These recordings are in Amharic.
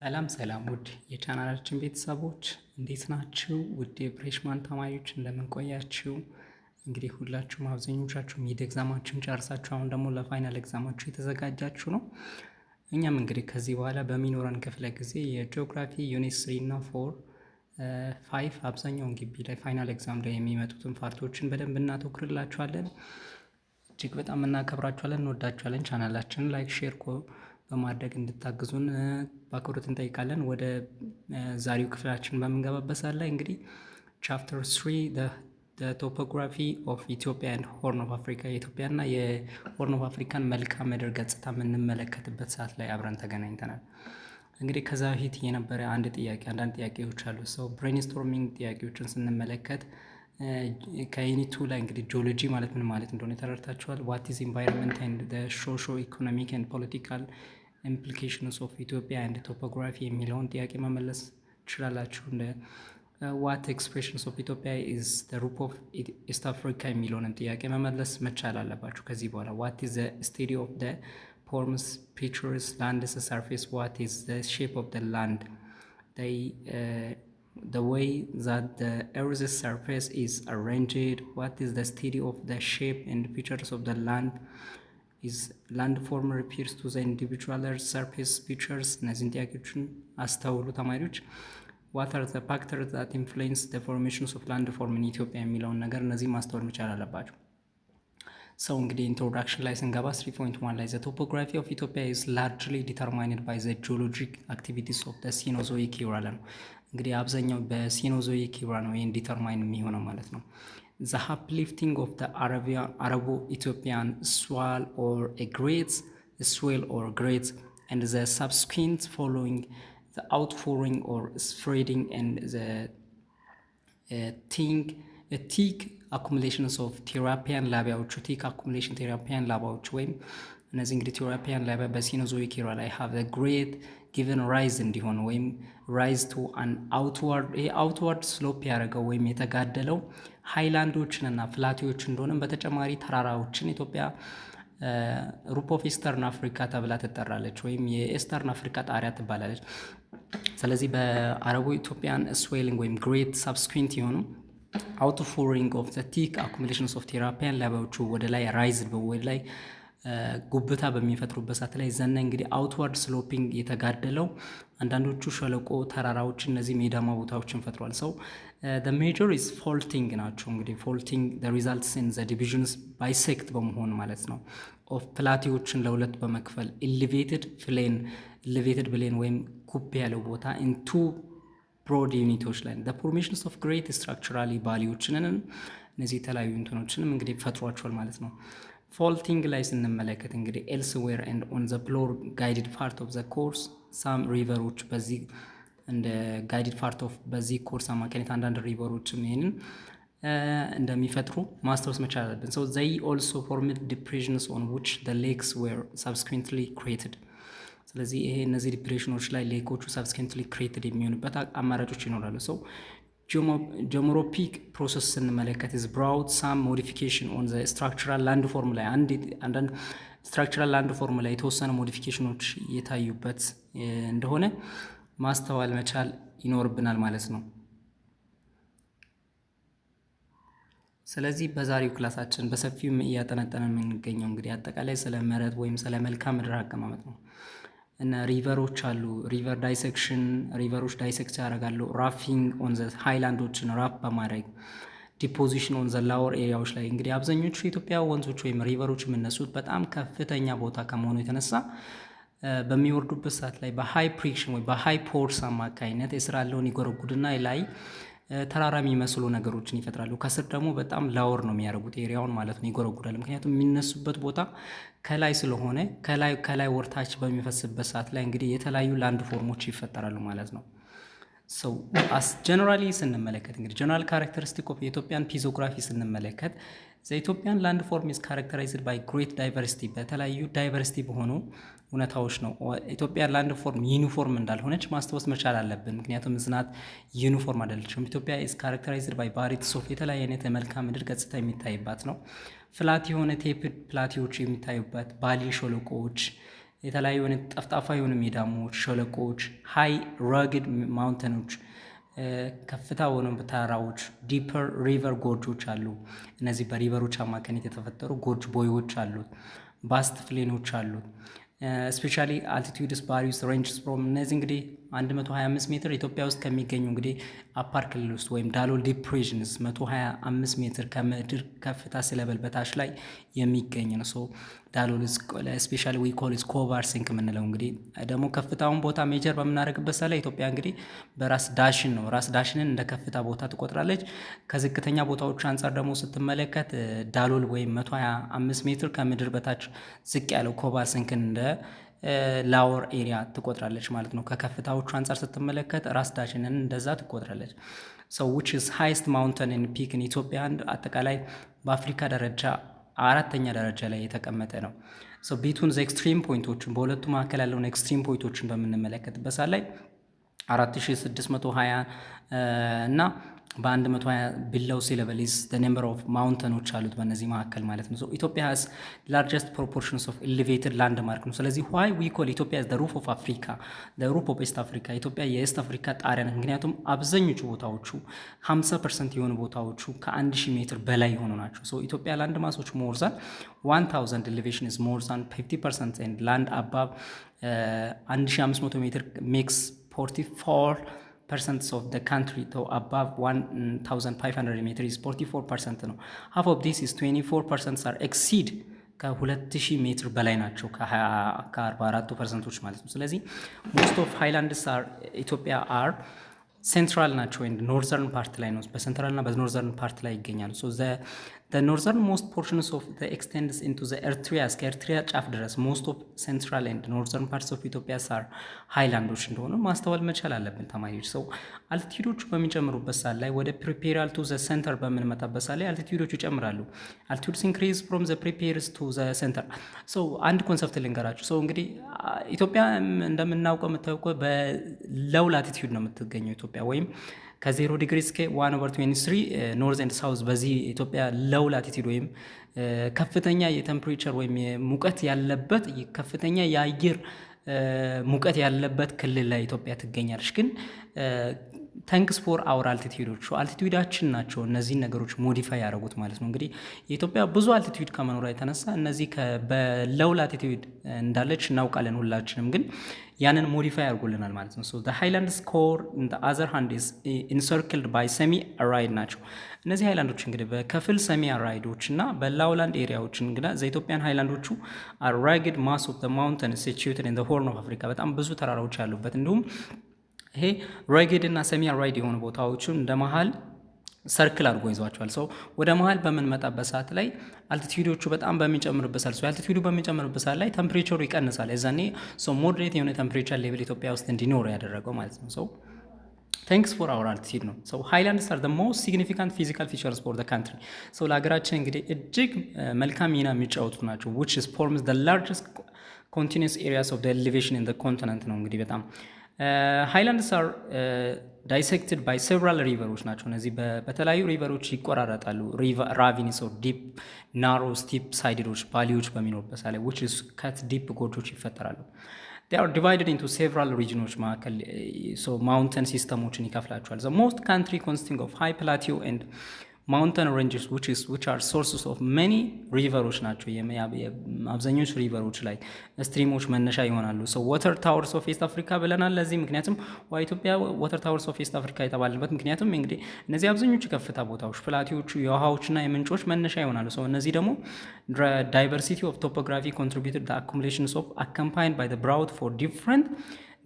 ሰላም ውድ የቻናላችን ቤተሰቦች እንዴት ናችሁ? ውድ የፍሬሽማን ተማሪዎች እንደምን ቆያችሁ? እንግዲህ ሁላችሁም አብዛኞቻችሁ ሚድ ኤግዛማችሁን ጨርሳችሁ አሁን ደግሞ ለፋይናል ኤግዛማችሁ የተዘጋጃችሁ ነው። እኛም እንግዲህ ከዚህ በኋላ በሚኖረን ክፍለ ጊዜ የጂኦግራፊ ዩኒት 3 እና 5 አብዛኛውን ግቢ ላይ ፋይናል ኤግዛም ላይ የሚመጡትን ፓርቶችን በደንብ እናተኩርላችኋለን። እጅግ በጣም እናከብራችኋለን፣ እንወዳችኋለን። ቻናላችንን ላይክ፣ ሼር በማድረግ እንድታግዙን በአክብሮት እንጠይቃለን። ወደ ዛሬው ክፍላችን በምንገባበት ሰዓት ላይ እንግዲህ ቻፕተር 3 ቶፖግራፊ ኦፍ ኢትዮጵያ ኤንድ ሆርን ኦፍ አፍሪካ የኢትዮጵያና የሆርን ኦፍ አፍሪካን መልክዓ ምድር ገጽታ የምንመለከትበት ሰዓት ላይ አብረን ተገናኝተናል። እንግዲህ ከዛ በፊት የነበረ አንዳንድ ጥያቄዎች አሉ። ሰው ብሬንስቶርሚንግ ጥያቄዎችን ስንመለከት ከዩኒቱ ላይ እንግዲህ ጂኦሎጂ ማለት ምን ማለት እንደሆነ ተረድታችኋል። ዋት ኢዝ ኢንቫይሮንመንት ኤንድ ሶሾ ኢኮኖሚክ ኤንድ ፖለቲካል ኢምፕሊኬሽንስ ኦፍ ኢትዮጵያ ኤንድ ቶፖግራፊ የሚለውን ጥያቄ መመለስ ትችላላችሁ። እንደ ዋት ኤክስፕሬሽንስ ኦፍ ኢትዮጵያ ኢዝ ዘ ሩት ኦፍ ኢስት አፍሪካ የሚለውንም ጥያቄ መመለስ መቻል አለባችሁ። ከዚህ በኋላ ዋት ኢዝ ዘ ስቴዲ ኦፍ ዘ ፎርምስ ፒክቸርስ ላንድስ ሰርፌስ ዋት ኢዝ ዘ ሼፕ ኦፍ ዘ ላንድ the way that the Earth's surface is arranged, what is the study of the shape and features of the land, is landform refers to the individual surface features. እነዚህን ጥያቄዎችን አስተውሉ ተማሪዎች። what are the factors that influence the formations of landform in Ethiopia የሚለውን ነገር እነዚህ ማስተዋል መቻል አለባቸው። ሰው እንግዲህ ኢንትሮዳክሽን ላይ ስንገባ 3.1 ላይ the topography of Ethiopia is largely determined by the geologic activities of the Cenozoic era ነው። እንግዲህ አብዛኛው በሲኖዞይክ ኢራ ነው ይሄን ዲተርማይን የሚሆነው ማለት ነው። the uplifting of the Arabo-Ethiopian swell or grades and the subsequent following the outpouring or spreading and the thick accumulations of ቴራፒያን ላባዎች thick accumulation ቴራፒያን ላባዎች ወይም እነዚህ እንግዲህ ቴራፒያን ላባ በሲኖዞይክ ኢራ ላይ have a great given rise እንዲሆን ወይም rise to an outward slope ያደረገው ወይም የተጋደለው ሃይላንዶችን እና ፍላቲዎች እንደሆነም በተጨማሪ ተራራዎችን ኢትዮጵያ ሩት ኦፍ ኢስተርን አፍሪካ ተብላ ትጠራለች ወይም የኢስተርን አፍሪካ ጣሪያ ትባላለች። ስለዚህ በአረቡ ኢትዮጵያን ስዌሊንግ ወይም ግሬት ሳብስኩዌንት የሆኑ outpouring of the thick accumulations of ቴራፒያን ላባዎቹ ወደ ላይ ራይዝ ወደ ላይ ጉብታ በሚፈጥሩበት ሰዓት ላይ ዘና እንግዲህ አውትዋርድ ስሎፒንግ የተጋደለው አንዳንዶቹ ሸለቆ ተራራዎች እነዚህ ሜዳማ ቦታዎችን ፈጥሯል። ሰው the major is faulting ናቸው። እንግዲህ faulting the results in the divisions bisect በመሆን ማለት ነው of ፕላቲዎችን ለሁለት በመክፈል elevated plain ወይም ኩብ ያለው ቦታ in two broad ዩኒቶች ላይ the formations of great structurally ቫልዩዎችን እነዚህ የተለያዩ እንትኖችንም እንግዲህ ፈጥሯቸዋል ማለት ነው። ፎልቲንግ ላይ ስንመለከት እንግዲህ ኤልስዌር ኤንድ ኦን ዘ ፕሎር ጋይድድ ፓርት ኦፍ ዘ ኮርስ ሳም ሪቨሮች በዚህ እንደ ጋይድድ ፓርት ኦፍ በዚህ ኮርስ አማካኝነት አንዳንድ ሪቨሮችም ይህንን እንደሚፈጥሩ ማስታወስ መቻል አለብን። ሶ ዘይ ኦልሶ ፎርምድ ዲፕሬሽንስ ኦን ዊች ዘ ሌክስ ዌር ሰብስኩዌንትሊ ክሬትድ። ስለዚህ ይሄ እነዚህ ዲፕሬሽኖች ላይ ሌኮቹ ሰብስኩዌንትሊ ክሬትድ የሚሆኑበት አማራጮች ይኖራሉ። ሰው ጂኦሞሮፒክ ፕሮሰስ ስንመለከት is brought some modification on the structural landform ላይ አንዳንድ structural landform ላይ የተወሰነ ሞዲፊኬሽኖች የታዩበት እንደሆነ ማስተዋል መቻል ይኖርብናል ማለት ነው። ስለዚህ በዛሬው ክላሳችን በሰፊው እያጠነጠነ የምንገኘው እንግዲህ አጠቃላይ ስለ መሬት ወይም ስለ መልክዓ ምድር አቀማመጥ ነው። እና ሪቨሮች አሉ። ሪቨር ዳይሴክሽን ሪቨሮች ዳይሴክት ያደርጋሉ። ራፊንግ ኦን ዘ ሃይላንዶችን ራፕ በማድረግ ዲፖዚሽን ኦን ዘ ላወር ኤሪያዎች ላይ እንግዲህ አብዛኞቹ የኢትዮጵያ ወንዞች ወይም ሪቨሮች የምነሱት በጣም ከፍተኛ ቦታ ከመሆኑ የተነሳ በሚወርዱበት ሰዓት ላይ በሃይ ፕሬሽን ወይ በሃይ ፎርስ አማካኝነት የስራ ያለውን ይጎረጉድና ላይ ተራራ የሚመስሉ ነገሮችን ይፈጥራሉ። ከስር ደግሞ በጣም ላወር ነው የሚያደርጉት ኤሪያውን ማለት ነው፣ ይጎረጉዳል። ምክንያቱም የሚነሱበት ቦታ ከላይ ስለሆነ ከላይ ወርታች በሚፈስበት ሰዓት ላይ እንግዲህ የተለያዩ ላንድ ፎርሞች ይፈጠራሉ ማለት ነው። ሰው አስ ጀነራሊ ስንመለከት እንግዲህ ጀነራል ካራክተሪስቲክ ኦፍ የኢትዮጵያን ፒዞግራፊ ስንመለከት ዘኢትዮጵያን ላንድ ፎርም ኢዝ ካራክተራይዝድ ባይ ግሬት ዳይቨርሲቲ በተለያዩ ዳይቨርሲቲ በሆኑ እውነታዎች ነው። ኢትዮጵያ ላንድ ፎርም ዩኒፎርም እንዳልሆነች ማስታወስ መቻል አለብን። ምክንያቱም ዝናት ዩኒፎርም አይደለችም። ኢትዮጵያ ኢዝ ካራክተራይዝድ ባይ ቫሪቲስ ኦፍ የተለያየ አይነት የመልክዓ ምድር ገጽታ የሚታይባት ነው። ፍላት የሆነ ቴፕድ ፕላቲዎች የሚታዩበት ባሌ ሸለቆዎች የተለያዩ ጠፍጣፋ የሆኑ ሜዳሞች፣ ሸለቆች፣ ሃይ ረግድ ማውንተኖች፣ ከፍታ የሆኑ ተራራዎች፣ ዲፐር ሪቨር ጎርጆች አሉ። እነዚህ በሪቨሮች አማካኝነት የተፈጠሩ ጎርጅ ቦዮች አሉት። ባስት ፍሌኖች አሉት። ስፔሻሊ አልቲቱድስ ቫሪስ ሬንጅስ ፍሮም እነዚህ እንግዲህ 125 ሜትር ኢትዮጵያ ውስጥ ከሚገኙ እንግዲህ አፓር ክልል ውስጥ ወይም ዳሎል ዲፕሬሽንስ 125 ሜትር ከምድር ከፍታ ሲለበል በታች ላይ የሚገኝ ነው። ሶ ዳሎል ስፔሻሊ ዊ ኮል ኢዝ ኮቫር ሲንክ የምንለው እንግዲህ ደግሞ ከፍታውን ቦታ ሜጀር በምናደርግበት ላይ ኢትዮጵያ እንግዲህ በራስ ዳሽን ነው። ራስ ዳሽንን እንደ ከፍታ ቦታ ትቆጥራለች። ከዝቅተኛ ቦታዎች አንጻር ደግሞ ስትመለከት ዳሎል ወይም 125 ሜትር ከምድር በታች ዝቅ ያለው ኮቫር ሲንክን እንደ ላወር ኤሪያ ትቆጥራለች ማለት ነው። ከከፍታዎቹ አንጻር ስትመለከት ራስ ዳሽንን እንደዛ ትቆጥራለች። ሶ ዊች ኢዝ ሃይስት ማውንተን ኢን ፒክ ኢን ኢትዮጵያ አጠቃላይ በአፍሪካ ደረጃ 4ኛ ደረጃ ላይ የተቀመጠ ነው። ሶ ቢቱን ዘ ኤክስትሪም ፖይንቶችን በሁለቱ መካከል ያለውን ኤክስትሪም ፖይንቶችን በምንመለከትበት ላይ 4620 እና በ120 ቢለው ሲ ሌቨል ኢዝ ዘ ነምበር ኦፍ ማውንተኖች አሉት በእነዚህ መካከል ማለት ነው። ኢትዮጵያ ሃዝ ላርጀስት ፕሮፖርሽንስ ኦፍ ኤሌቬትድ ላንድ ማርክ ነው። ስለዚህ ዋይ ዊ ኮል ኢትዮጵያ ዘ ሩፍ ኦፍ አፍሪካ ዘ ሩፍ ኦፍ ኤስት አፍሪካ ኢትዮጵያ የኤስት አፍሪካ ጣሪያ ነው። ምክንያቱም አብዛኞቹ ቦታዎቹ 50% የሆኑ ቦታዎቹ ከ1000 ሜትር በላይ የሆኑ ናቸው። ኢትዮጵያ ላንድ ማሶች ሞር ዛን 1000 ኤሌቬሽን ኢዝ ሞር ዛን 50% ኤንድ ላንድ አባቭ 1500 ሜትር ሜክስ 44% of the country, though above 1500 meters is 44% ነው። half of this is 24% are exceed ከ2000 ሜትር በላይ ናቸው ከ44% ማለት ነው። ስለዚህ most of highlands are ኢትዮጵያ are ሴንትራል ናቸው ወይም ኖርዘርን ፓርት ላይ ነው። በሴንትራል እና በኖርዘርን ፓርት ላይ ይገኛሉ። ሶ the northern most portions of the extends into the ኤርትሪያ እስከ ኤርትሪያ ጫፍ ድረስ most of central and northern parts of ኢትዮጵያ ሳር ሃይላንዶች እንደሆኑ ማስተዋል መቻል አለብን ተማሪዎች። ሰው አልቲቲዩዶቹ በሚጨምሩበት ሳት ላይ ወደ ፕሪፔሪያል ቱ ዘ ሴንተር በምንመጣበት ሳት ላይ አልቲቲዩዶቹ ይጨምራሉ። አልቲቲዩድስ ኢንክሪዝ ፍሮም ዘ ፕሪፔርስ ቱ ዘ ሴንተር። ሰው አንድ ኮንሰፕት ልንገራችሁ። ሰው እንግዲህ ኢትዮጵያ እንደምናውቀው የምታውቀው በሎው ላቲቲዩድ ነው የምትገኘው ኢትዮጵያ ወይም ከ0 ዲግሪ እስከ 1/23 ኖርዝ ኤንድ ሳውዝ በዚህ ኢትዮጵያ ሎው ላቲቲዩድ ወይም ከፍተኛ የቴምፕሬቸር ወይም ሙቀት ያለበት ከፍተኛ የአየር ሙቀት ያለበት ክልል ላይ ኢትዮጵያ ትገኛለች። ግን ታንክስ ፎር አወር አልቲቲዩዶች አልቲቲዩዳችን ናቸው እነዚህን ነገሮች ሞዲፋይ ያደረጉት ማለት ነው። እንግዲህ የኢትዮጵያ ብዙ አልቲቲዩድ ከመኖሯ የተነሳ እነዚህ በሎው ላቲቲዩድ እንዳለች እናውቃለን ሁላችንም፣ ግን ያንን ሞዲፋይ ያደርጉልናል ማለት ነው። the highlands core in the other hand is encircled by semi arid ናቸው። እነዚህ ሃይላንዶች እንግዲህ በከፊል ሰሚ አራይዶች እና በላውላንድ ኤሪያዎች እንግዲህ ዘኢትዮጵያን ሃይላንዶቹ are rugged mass of the mountain situated in the horn of Africa በጣም ብዙ ተራራዎች ያሉበት እንዲሁም ይሄ ሩግድ እና ሰሚ አራይድ የሆኑ ቦታዎችን እንደ መሃል ሰርክል አድርጎ ይዟቸዋል። ሰው ወደ መሃል በምንመጣበት ሰዓት ላይ አልቲቲዩዶቹ በጣም በሚጨምርበት ሰዓት አልቲቲዩዱ በሚጨምርበት ሰዓት ላይ ቴምፕሬቸሩ ይቀንሳል። የዛኔ ሞዴሬት የሆነ ቴምፕሬቸር ሌቭል ኢትዮጵያ ውስጥ እንዲኖር ያደረገው ማለት ነው። ሰው ታንክስ ፎር አወር አልቲቲዩድ ነው። ሰው ሃይላንድስ አር ዘ ሞስት ሲግኒፊካንት ፊዚካል ፊቸርስ ፎር ዘ ካንትሪ። ሰው ለሀገራችን እንግዲህ እጅግ መልካም ሚና የሚጫወቱ ናቸው። which is forms the largest continuous areas of the elevation in the continent ነው እንግዲህ በጣም ሃይላንድስ አር ዳይሴክትድ ባይ ሴቨራል ሪቨሮች ናቸው። እነዚህ በተለያዩ ሪቨሮች ይቆራረጣሉ። ራቪኒስ ኦር ዲፕ ናሮ ስቲፕ ሳይድዶች ቫሊዎች በሚኖርበት ላይ which is cut ዲፕ ጎርጆች ይፈጠራሉ። they are divided into several regions መካከል ማውንተን ሲስተሞችን ይከፍላቸዋል። the most country consisting of high plateau and mountain ranges which are sources of many rivers ናቸው። አብዛኞቹ ሪቨሮች ላይ ስትሪሞች መነሻ ይሆናሉ። water towers of East Africa ብለናል። ለዚህ ምክንያቱም ኢትዮጵያ water towers of East Africa የተባለበት ምክንያቱም እንግዲህ እነዚህ አብዛኞቹ ከፍታ ቦታዎች ፕላቲዎቹ የውሃዎችና የምንጮች መነሻ ይሆናሉ። እነዚህ ደግሞ diversity of topography contributed the accumulations of accompanied by the drought for different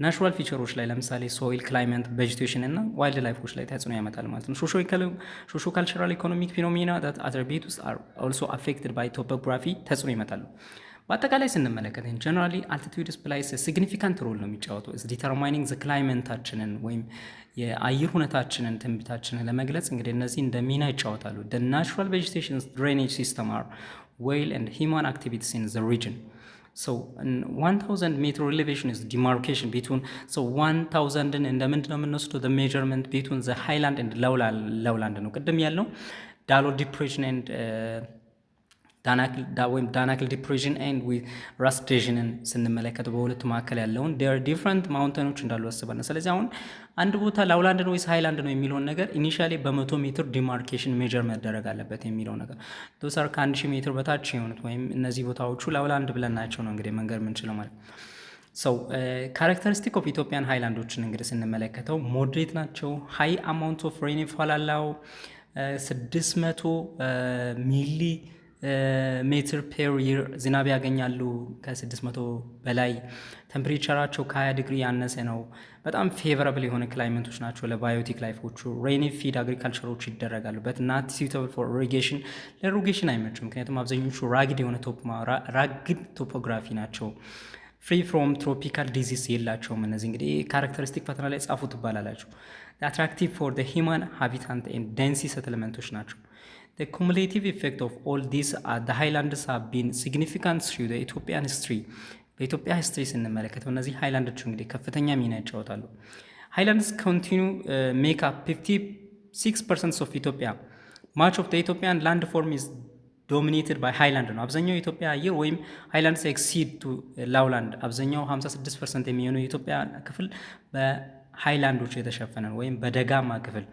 ናቹራል ፊቸሮች ላይ ለምሳሌ ሶይል ክላይመት ቬጂቴሽን እና ዋይልድ ላይፎች ላይ ተጽዕኖ ያመጣል ማለት ነው። ሶሾ ካልቸራል ኢኮኖሚክ ፊኖሚና ዳት አትሪቢዩትስ አር ኦልሶ አፌክትድ ባይ ቶፖግራፊ ተጽዕኖ ይመጣሉ። በአጠቃላይ ስንመለከት ጀነራሊ አልቲቲዩድስ ፕላይስ ሲግኒፊካንት ሮል ነው የሚጫወተው ዲተርማይኒንግ ዘ ክላይመታችንን ወይም የአየር ሁኔታችንን ትንቢታችንን ለመግለጽ እንግዲህ እነዚህ እንደ ሚና ይጫወታሉ። the natural vegetation drainage system are whale and human activities in the region. So 1000 meter elevation is demarcation between 1000 እንደምንድን ነው የምንወስደው the measurement between the highland and lowland ነው። ቅድም ያልነው ዳሎል ዲፕሬሽን and ወይም ዳናክል ዲፕሬሽን ኤንድ ራስ ዴዥንን ስንመለከት በሁለቱ መካከል ያለውን ዲፍረንት ማውንተኖች እንዳሉ አስባለን። ስለዚህ አሁን አንድ ቦታ ላውላንድ ነው ወይስ ሃይላንድ ነው የሚለውን ነገር ኢኒሻሊ በ100 ሜትር ዲማርኬሽን ሜጀር መደረግ አለበት የሚለው ነገር ዶሳር ከ1000 ሜትር በታች የሆኑት ወይም እነዚህ ቦታዎቹ ላውላንድ ብለን ናቸው ነው እንግዲህ መንገድ የምንችለው ማለት ሰው ካራክተሪስቲክ ኦፍ ኢትዮጵያን ሃይላንዶችን እንግዲህ ስንመለከተው ሞዴሬት ናቸው። ሃይ አማውንት ኦፍ ሬንፋል አለው 600 ሚሊ ሜትር ፔር ይር ዝናብ ያገኛሉ። ከ600 በላይ ቴምፕሬቸራቸው ከ20 ዲግሪ ያነሰ ነው። በጣም ፌቨራብል የሆነ ክላይመንቶች ናቸው ለባዮቲክ ላይፎቹ። ሬኒ ፊድ አግሪካልቸሮች ይደረጋሉ በት ናት ሲውተብል ፎር ኢሪጌሽን። ለኢሪጌሽን አይመችም ምክንያቱም አብዛኞቹ ራግድ የሆነ ራግድ ቶፖግራፊ ናቸው። ፍሪ ፍሮም ትሮፒካል ዲዚዝ የላቸውም። እነዚህ እንግዲህ ካራክተሪስቲክ ፈተና ላይ ጻፉ ትባላላችሁ። አትራክቲቭ ፎር ሂማን ሃቢታንት ኤንድ ዴንሲ ሰትልመንቶች ናቸው። The cumulative effect of all these the highlands have been significant through the Ethiopian history. በኢትዮጵያ ሂስትሪ ስንመለከተው እነዚህ ሃይላንዶች እንግዲህ ከፍተኛ ሚና ይጫወታሉ። ሃይላንድስ continue make up 56% of Ethiopia. Much of the Ethiopian landform is dominated by highland ነው። አብዛኛው የኢትዮጵያ አየር ወይም ሃይላንድስ exceed to lowland አብዛኛው 56% የሚሆነው የኢትዮጵያ ክፍል በሃይላንዶች የተሸፈነ ነው ወይም በደጋማ ክፍል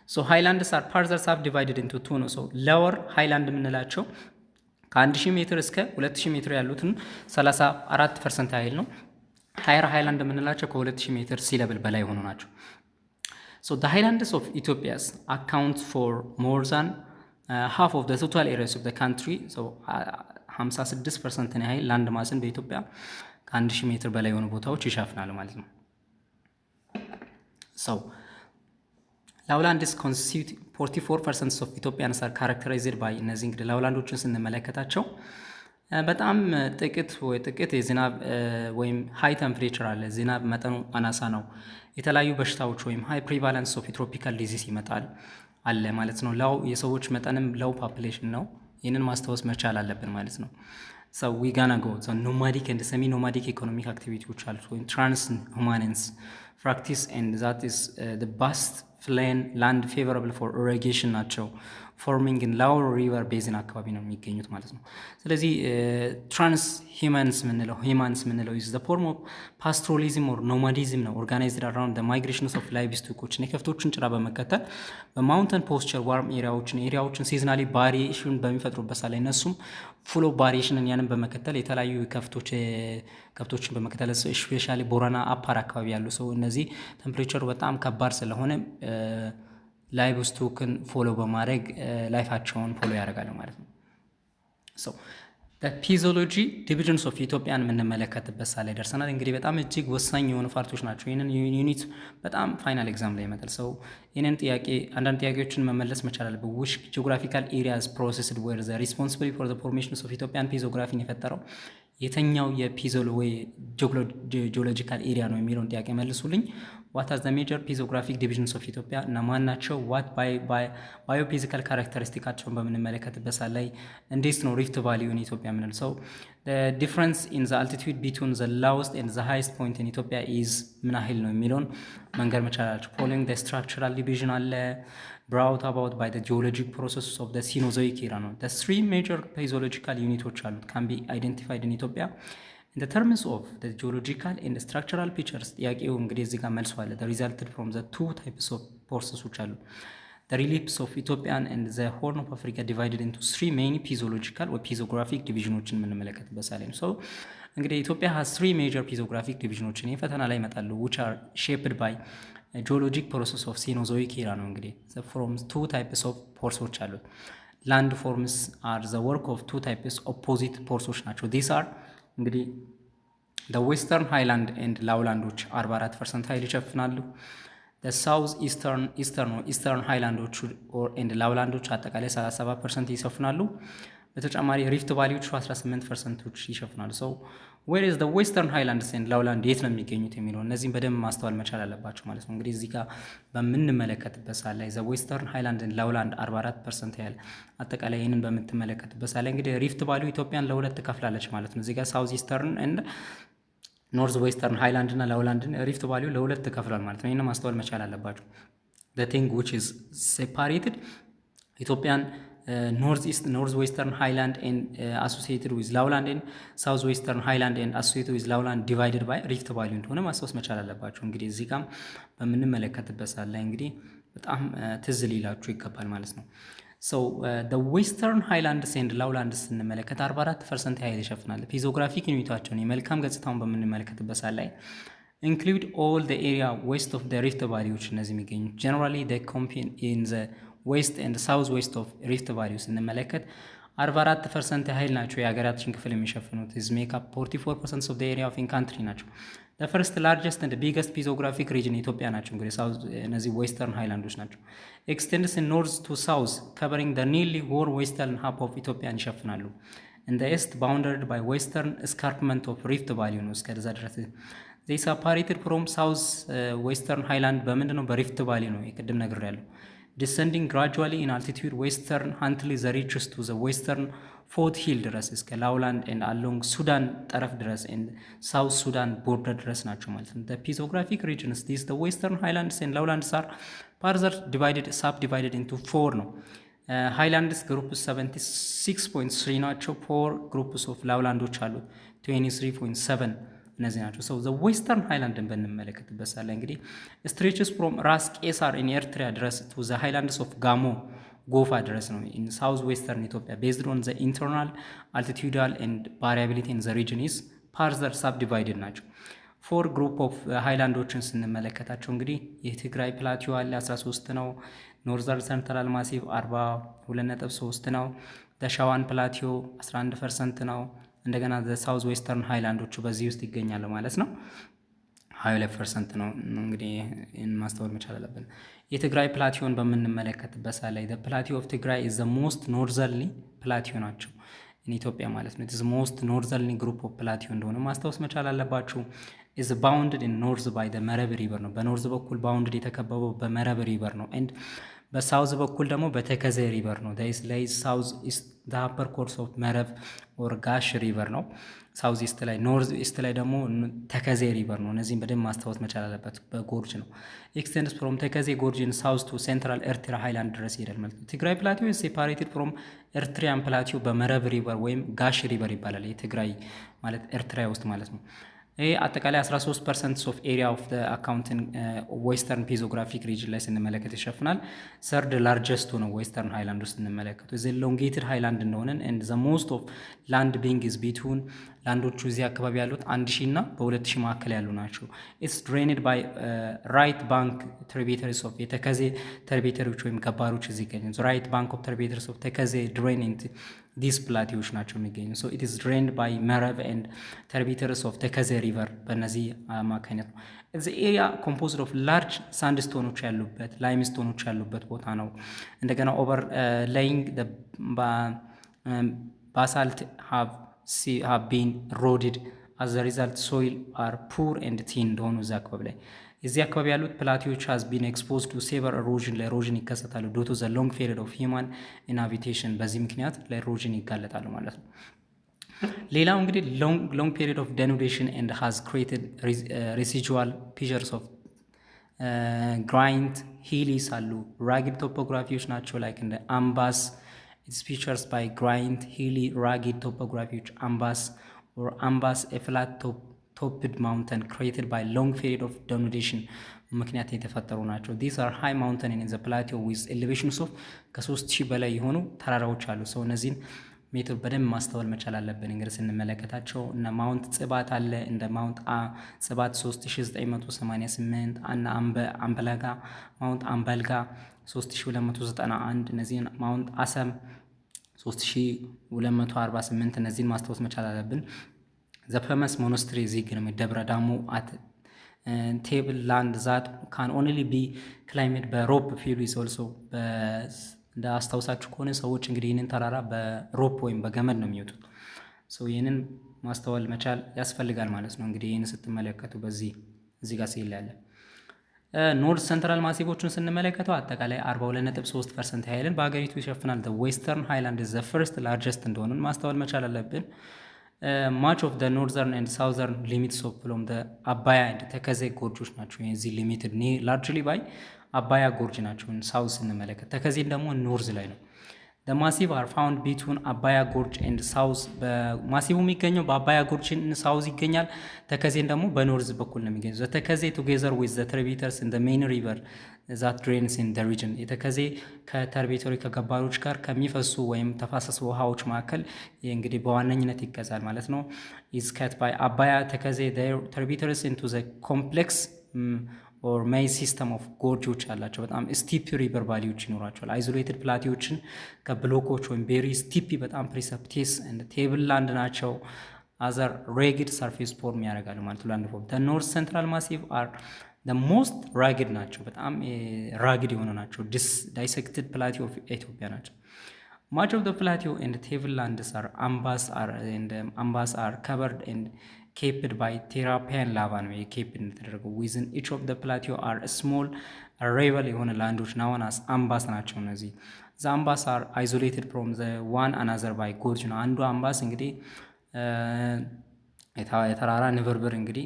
ሶ ሃይላንድስ አር ፋርዘር ሳብዲቫይድድ ኢንቱ ቱ ነው። ሶ ሎወር ሃይላንድ የምንላቸው ከ1000 ሜትር እስከ 2000 ሜትር ያሉትን 34% ያህል ነው። ሃየር ሃይላንድ የምንላቸው ከ2000 ሜትር ሲ ሌቭል በላይ የሆኑ ናቸው። ሶ the highlands of Ethiopia account for more than half of the total areas of the country. so 56% ያህል ላንድ ማስን በኢትዮጵያ ከ1000 ሜትር በላይ የሆኑ ቦታዎች ይሸፍናሉ ማለት ነው። so ላውላንድስ ኮንስቲቱት 44% ኦፍ ኢትዮጵያንስ አር ካራክተራይዝድ ባይ እነዚህ እንግዲህ ላውላንዶችን ስንመለከታቸው በጣም ጥቂት የዝናብ ወይም ሃይ ቴምፕሬቸር አለ። ዝናብ መጠኑ አናሳ ነው። የተለያዩ በሽታዎች ወይም ሃይ ፕሪቫለንስ ኦፍ ትሮፒካል ዲዚዝ ይመጣል አለ ማለት ነው። ላው የሰዎች መጠንም ላው ፖፑሌሽን ነው። ይህንን ማስታወስ መቻል አለብን ማለት ነው። so we gonna go so nomadic and semi nomadic economic activities አሉ ወይም ትራንስ ሁማንስ practice and that is the vast plain land favorable for irrigation ናቸው። ፎርሚንግ ኢን ላወር ሪቨር ቤዝን አካባቢ ነው የሚገኙት ማለት ነው። ስለዚህ ትራንስ ሂማንስ ምንለው is the form of pastoralism or nomadism ነው organized around the migrations of livestock የከብቶችን ጭራ በመከተል በማውንተን ፖስቸር ዋርም ኤሪያዎችን ሲዝናሊ ባሪዬሽን በሚፈጥሩበት ሳለ እነሱም ፉል ኦፍ ባሪዬሽንን ያንን በመከተል የተለያዩ ከብቶችን በመከተል ስፔሻሊ ቦረና አፓር አካባቢ ያሉ ሰው እነዚህ ቴምፕሬቸሩ በጣም ከባድ ስለሆነ ላይቭ ስቶክን ፎሎ በማድረግ ላይፋቸውን ፎሎ ያደርጋሉ ማለት ነው። ሶ ፒዞሎጂ ዲቪዥንስ ኦፍ ኢትዮጵያን የምንመለከትበት ሳለ ደርሰናል። እንግዲህ በጣም እጅግ ወሳኝ የሆኑ ፓርቶች ናቸው። ይህንን ዩኒት በጣም ፋይናል ኤግዛም ላይ ይመጣል። ሰው ይህንን አንዳንድ ጥያቄዎችን መመለስ መቻል አለብን። ዊች ጂኦግራፊካል ኤሪያስ ፕሮሰስድ ዌር ዘ ሪስፖንሲብል ፎር ዘ ፎርሜሽንስ ኦፍ ኢትዮጵያን ፒዞግራፊን የፈጠረው የተኛው የፒዞሎ ወይ ጂኦሎጂካል ኤሪያ ነው የሚለውን ጥያቄ መልሱልኝ። ዋት አዝ ዘ ሜጀር ፒዞግራፊክ ዲቪዥንስ ኦፍ ኢትዮጵያ እና ማን ናቸው? ዋት ባዮፊዚካል ካራክተሪስቲካቸውን በምንመለከትበት ሰዓት ላይ እንዴት ነው ሪፍት ቫሊዩን ኢትዮጵያ የምንል ሰው ዲፍረንስ ኢን ዘ አልቲቱድ ቢትዊን ዘ ላውስት ኤንድ ዘ ሃይስት ፖይንት ኢን ኢትዮጵያ ኢዝ ምን ያህል ነው የሚለውን መንገር መቻላቸው። ፎሎዊንግ ዘ ስትራክቸራል ዲቪዥን አለ brought about by the geologic processes of the Cenozoic era ነው። the three major physiological units አሉት can be identified in Ethiopia in the terms of the geological and structural features። ጥያቄው እንግዲህ እዚህ ጋር መልሶ አለ the resulted from the two types of processes አሉ the reliefs of Ethiopian and the Horn of Africa divided into three main physiological or physiographic divisions የምንመለከትበት ሳለ ነው። so እንግዲህ ኢትዮጵያ has three major physiographic divisions ፈተና ላይ ይመጣሉ which are shaped by ጂኦሎጂክ ፕሮሰስ ኦፍ ሲኖዞይክ ኤራ ነው። እንግዲህ ፍሮም ቱ ታይፕስ ኦፍ ፖርሶች አሉት። ላንድ ፎርምስ አር ዘ ወርክ ኦፍ ቱ ታይፕስ ኦፖዚት ፖርሶች ናቸው። ዲስ አር እንግዲህ ዘ ዌስተርን ሃይላንድ ኤንድ ላውላንዶች 44% ኃይል ይሸፍናሉ። ሳውዝ ኢስተርን ሃይላንዶች ኤንድ ላውላንዶች አጠቃላይ 37% ይሸፍናሉ። በተጨማሪ ሪፍት ቫሊዎች 18% ይሸፍናሉ። ሰው ዌር ኢዝ ዘ ዌስተርን ሃይላንድስ ኤንድ ላውላንድ የት ነው የሚገኙት የሚለው እነዚህም በደንብ ማስተዋል መቻል አለባቸው ማለት ነው። እንግዲህ እዚህ ጋር በምንመለከትበት ሳለ ላይ ዘ ዌስተርን ሃይላንድ ኤንድ ላውላንድ 44% ያህል አጠቃላይ ይህንን በምትመለከትበት ሳለ ላይ እንግዲህ ሪፍት ቫሊ ኢትዮጵያን ለሁለት ትከፍላለች ማለት ነው። እዚህ ጋር ሳውዝ ኢስተርን ኤንድ ኖርዝ ዌስተርን ሃይላንድ እና ላውላንድን ሪፍት ቫሊ ለሁለት ትከፍላል ማለት ነው። ይህንን ማስተዋል መቻል አለባቸው። the thing which is separated ኢትዮጵያን ኖርዝ ኢስት ኖርዝ ዌስተርን ሃይላንድ ኤንድ አሶሲኤትድ ዊዝ ላውላንድ ኤንድ ሳውዝ ዌስተርን ሃይላንድ ኤንድ አሶሲኤትድ ዊዝ ላውላንድ ዲቫይድድ ባይ ሪፍት ቫሊ እንደሆነ ማስታወስ መቻል አለባቸው። እንግዲህ እዚህ ጋር በምንመለከትበት ሰዓት ላይ እንግዲህ በጣም ትዝ ሊላችሁ ይገባል ማለት ነው። ሶ ዌስተርን ሃይላንድስ ኤንድ ላውላንድስ ስንመለከት 44% ያህል ይሸፍናል። ፊዚዮግራፊክ ዩኒታቸውን የመልካም ገጽታውን በምንመለከትበት ሰዓት ላይ include all the area west of the rift ቫሊዎች እነዚህ የሚገኙ generally they compete in the west and south west of rift ቫሊው ስንመለከት 44% ያህል ናቸው የሀገራችን ክፍል የሚሸፍኑት is make up 44% of the area of in country ናቸው። the first largest and biggest physiographic region ኢትዮጵያ ናቸው። እንግዲህ እነዚህ ዌስተርን ሃይላንዶች ናቸው። extends in north to south covering the nearly whole western half of ኢትዮጵያን ይሸፍናሉ። in the east bounded by western escarpment of rift valley ነው እስከዛ ድረስ they separated from south western highland በምንድን ነው በሪፍት ቫሊ ነው የቅድም ነገር ያለው descending gradually in altitude western until the reaches to the western foothill ድረስ እስከ ላውላንድ and along ሱዳን ጠረፍ ድረስ and south sudan border ድረስ ናቸው ማለት ነው። the physiographic regions these the western highlands and lowlands are further subdivided into 4 ነው ሃይላንድስ ግሩፕ 76.3 ናቸው። 4 ግሩፕስ ኦፍ ላውላንዶች አሉት 23.7 እነዚህ ናቸው። ሰው ዘ ዌስተርን ሃይላንድን በንመለከትበት ሳለ እንግዲህ ስትሬችስ ፍሮም ራስ ቄሳር ኢን ኤርትራ ድረስ ቱ ዘ ሃይላንድስ ኦፍ ጋሞ ጎፋ ድረስ ነው ኢን ሳውዝ ዌስተርን ኢትዮጵያ ቤዝድ ኦን ዘ ኢንተርናል አልቲቱዳል ኤንድ ቫሪያቢሊቲ ኢን ዘ ሪጅን ኢዝ ፋርዘር ሳብዲቫይድድ ናቸው። 4 ግሩፕ ኦፍ ሃይላንዶችን ስንመለከታቸው እንግዲህ የትግራይ ፕላቲዮ አለ 13 ነው። ኖርዘርን ሰንትራል ማሲቭ 42.3 ነው። ሸዋን ፕላቲዮ 11% ነው። እንደገና ሳውዝ ዌስተርን ሃይላንዶቹ በዚህ ውስጥ ይገኛሉ ማለት ነው። 22% ነው። እንግዲህ ይህን ማስተዋል መቻል አለብን። የትግራይ ፕላቲዮን በምንመለከትበት ሰዓት ላይ ፕላቲዮ ኦፍ ትግራይ ኢዝ ዘ ሞስት ኖርዘርሊ ፕላቲዮ ናቸው ኢትዮጵያ ማለት ነው። ኢዝ ሞስት ኖርዘርሊ ግሩፕ ኦፍ ፕላቲዮ እንደሆነ ማስታወስ መቻል አለባችሁ። ኢዝ ባውንድድ ኢን ኖርዝ ባይ ዘ መረብ ሪቨር ነው። በኖርዝ በኩል ባውንድድ የተከበበው በመረብ ሪቨር ነው። ኤንድ በሳውዝ በኩል ደግሞ በተከዜ ሪቨር ነው። ላይ ሳውዝ ኢስት ዘ አፐር ኮርስ ኦፍ መረብ ኦር ጋሽ ሪቨር ነው። ሳውዝ ኢስት ላይ፣ ኖርዝ ኢስት ላይ ደግሞ ተከዜ ሪቨር ነው። እነዚህም በደንብ ማስታወስ መቻል አለበት። በጎርጅ ነው። ኤክስቴንድስ ፍሮም ተከዜ ጎርጅን ሳውዝ ቱ ሴንትራል ኤርትራ ሃይላንድ ድረስ ይሄዳል ማለት ነው። ትግራይ ፕላቲዮ ሴፓሬትድ ፍሮም ኤርትሪያን ፕላቲዮ በመረብ ሪቨር ወይም ጋሽ ሪቨር ይባላል። የትግራይ ማለት ኤርትራ ውስጥ ማለት ነው። ይህ አጠቃላይ 13% ኦፍ ኤሪያ ኦፍ አካውንትን ዌስተርን ፒዞግራፊክ ሪጅን ላይ ስንመለከት ይሸፍናል። ሰርድ ላርጀስቱ ነው ዌስተርን ሃይላንድ ውስጥ ስንመለከቱ ዘ ሎንጌትድ ሃይላንድ እንደሆነን ኤንድ ዘ ሞስት ኦፍ ላንድ ቢንግ ኢዝ ቢትዊን ላንዶቹ እዚህ አካባቢ ያሉት 1000 እና በ2000 መካከል ያሉ ናቸው። ኢትስ ድሬንድ ባይ ራይት ባንክ ትሪቢዩተሪስ ኦፍ የተከዜ ትሪቢዩተሪዎች ወይም ገባሮች እዚህ ይገኛሉ። ራይት ባንክ ኦፍ ትሪቢዩተሪስ ኦፍ ተከዜ ድሬን ኢንቱ ዲስ ፕላቲዎች ናቸው የሚገኙ። ሶ ኢት ኢዝ ድሬንድ ባይ መረብ ኤንድ ትሪቢዩተሪስ ኦፍ ተከዜ ሪቨር በእነዚህ አማካኝነት ነው። እዚህ ኤሪያ ኮምፖዝድ ኦፍ ላርጅ ሳንድስቶኖች ያሉበት ላይምስቶኖች ያሉበት ቦታ ነው። እንደገና ኦቨር ላይንግ ባሳልት have been eroded as a result soil are poor and thin እንደሆኑ እዛ አካባቢ ላይ እዚህ አካባቢ ያሉት ፕላቲዎች has been exposed to severe erosion ለኤሮዥን ይከሰታሉ due to the long period of human inhabitation በዚህ ምክንያት ለኤሮዥን ይጋለጣሉ ማለት ነው። ሌላው እንግዲህ long period of denudation and has created residual features of grind hills አሉ rugged topographiዎች ናቸው like እንደ አምባስ It's features by grind, hilly, rugged topography, ambas, a flat topped mountain created by long period of denudation. ምክንያት የተፈጠሩ ናቸው። These are high mountain in the plateau with elevations of ከ3000 በላይ የሆኑ ተራራዎች አሉ። ሰው እነዚህን ሜትር በደንብ ማስተዋል መቻል አለብን። እንግዲህ ስንመለከታቸው እነ ማውንት ጽባት አለ እንደ ማውንት ጽባት 3988 እና አምበለጋ ማውንት አምበልጋ 3291 እነዚህን ማውንት አሰም 3248 እነዚህን ማስታወስ መቻል አለብን። ዘ ፌመስ ሞናስትሪ እዚህ ግን ደብረ ዳሞ አት ቴብል ላንድ ዛት ካን ኦንሊ ቢ ክላይሜድ በሮፕ ፊሉ ኢዝ ኦልሶ እንደ አስታውሳችሁ ከሆነ ሰዎች እንግዲህ ይህንን ተራራ በሮፕ ወይም በገመድ ነው የሚወጡት። ይህንን ማስተዋል መቻል ያስፈልጋል ማለት ነው። እንግዲህ ይህን ስትመለከቱ እዚህ ጋር ሲል ያለ ኖርዝ ሰንትራል ማሲቮቹን ስንመለከተው አጠቃላይ 42.3% ያህልን በሀገሪቱ ይሸፍናል። ዌስተርን ሃይላንድ ዘ ፈርስት ላርጀስት እንደሆኑን ማስተዋል መቻል አለብን። ማች ኦፍ ኖርዘርን ኤንድ ሳውዘርን ሊሚትስ ኦፍ ፍሎም አባያ ኤንድ ተከዜ ጎርጆች ናቸው። የዚህ ሊሚትድ ላርጅሊ ባይ አባያ ጎርጅ ናቸው። ሳውዝ ስንመለከት ተከዜን ደግሞ ኖርዝ ላይ ነው። ማሲቭ አር ፋውንድ ቢትዊን አባያ ጎርጅ ኤንድ ሳውዝ። በማሲቡ የሚገኘው በአባያ ጎርጅ ሳውዝ ይገኛል። ተከዜን ደግሞ በኖርዝ በኩል ነው የሚገኘው። ተከዜ ቱጌዘር ዊዝ ዘ ትሪቢተርስ ኢን ዘ ሜይን ሪቨር ዛት ድሬንስ ኢን ዘ ሪጅን። የተከዜ ከተርቢቶሪ ከገባሮች ጋር ከሚፈሱ ወይም ተፋሰስ ውሃዎች መካከል እንግዲህ በዋነኝነት ይገዛል ማለት ነው። ኢዝ ከት ባይ አባያ ተከዜ ተርቢተርስ ኢንቱ ዘ ኮምፕሌክስ ኦር ሜይ ሲስተም ኦፍ ጎርጆች ያላቸው በጣም ስቲፕ ሪቨር ቫሊዎች ይኖራቸዋል። አይዞሌትድ ፕላቲዎችን ከብሎኮች ወይም ቤሪ ስቲፒ በጣም ፕሪሰፕቴስ ቴብል ላንድ ናቸው። አዘር ሬግድ ሰርፌስ ፎርም ያደርጋሉ ማለት ላንድ ፎርም። ኖርዝ ሴንትራል ማሲቭ አር ሞስት ራግድ ናቸው፣ በጣም ራግድ የሆኑ ናቸው። ዳይሴክትድ ፕላቲ ኦፍ ኢትዮጵያ ናቸው። ማች ኦፍ ፕላቲዮ ኤንድ ቴብል ላንድስ አር አምባስ አር ከቨርድ ኤንድ ኬፕድ ባይ ቴራፒያን ላቫ ነው የኬፕድ እንደተደረገው። ዊዝን ኢች ኦፍ ደ ፕላቲዮ አር ስሞል ሬቨል የሆነ ላንዶች ናዋናስ አምባስ ናቸው። እነዚህ ዘ አምባስ አር አይዞሌትድ ፍሮም ዘ ዋን አናዘር ባይ ጎርጅ ነው። አንዱ አምባስ እንግዲህ የተራራ ንብርብር እንግዲህ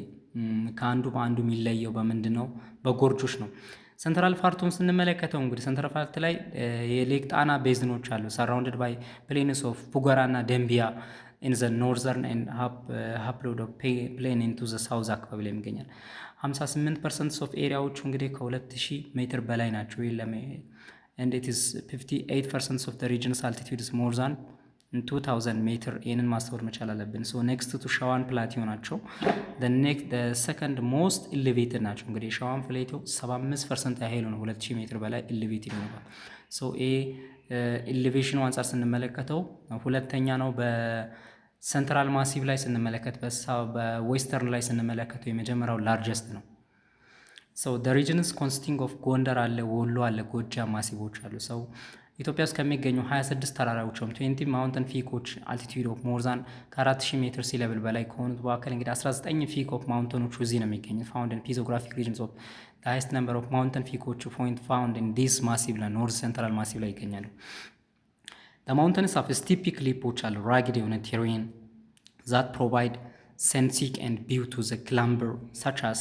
ከአንዱ በአንዱ የሚለየው በምንድን ነው? በጎርጆች ነው። ሰንትራል ፓርቱን ስንመለከተው እንግዲህ ሰንትራል ፓርት ላይ የሌክ ጣና ቤዝኖች አሉ። ሰራውንድድ ባይ ፕሌንስ ኦፍ ፉገራ እና ደንቢያ ኢን ዘ ኖርዘርን ኤንድ ሀፕሎድ ኦፍ ፕሌን ኢንቱ ዘ ሳውዝ አካባቢ ላይ ይገኛል። 58% ኦፍ ኤሪያዎቹ እንግዲህ ከ2000 ሜትር በላይ ናቸው። ኤንድ ኢት ኢዝ 58% ኦፍ ዘ ሪጅንስ አልቲቲዩድ ኢዝ ሞር ዛን 2000 ሜትር። ይህንን ማስተዋል መቻል አለብን። ሶ ኔክስት ቱ ሻዋን ፕላቲዮ ናቸው። ሰከንድ ሞስት ኢሌቬትድ ናቸው። እንግዲህ ሻዋን ፕላቲዮ 75% ያህሉ ነው 2000 ሜትር በላይ ኢሌቬትድ ይሆናል። ሶ ኢሌቬሽኑ አንጻር ስንመለከተው ሁለተኛ ነው። በሰንትራል ማሲቭ ላይ ስንመለከት፣ በዌስተርን ላይ ስንመለከተው የመጀመሪያው ላርጀስት ነው። ሶ ደ ሪጅንስ ኮንስቲንግ ኦፍ ጎንደር አለ፣ ወሎ አለ፣ ጎጃም ማሲቮች አሉ። ሰው ኢትዮጵያ ውስጥ ከሚገኙ 26 ተራራዎች ወይም 20 ማውንተን ፊኮች አልቲቲዩድ ኦፍ ሞርዛን ከ4000 ሜትር ሲ ሌቭል በላይ ከሆኑት በአካል እንግዲህ 19 ፊክ ኦፍ ማውንተኖቹ እዚህ ነው የሚገኙት። ፋውንድ ኢን ፒዞግራፊክ ሪጅንስ ኦፍ the highest number of mountain ፊኮቹ ፖይንት ፋውንድ ኢን ዲስ ማሲቭ ላይ ኖርዝ ሴንትራል ማሲቭ ላይ ይገኛሉ። ማውንተንስ ኦፍ ስቲፒ ክሊፖች አሉ፣ ራግድ የሆነ ቴሬን ዛት ፕሮቫይድ ሴንሲክ ኤንድ ቢው ቱ ዘ ክላምበር ሳች አስ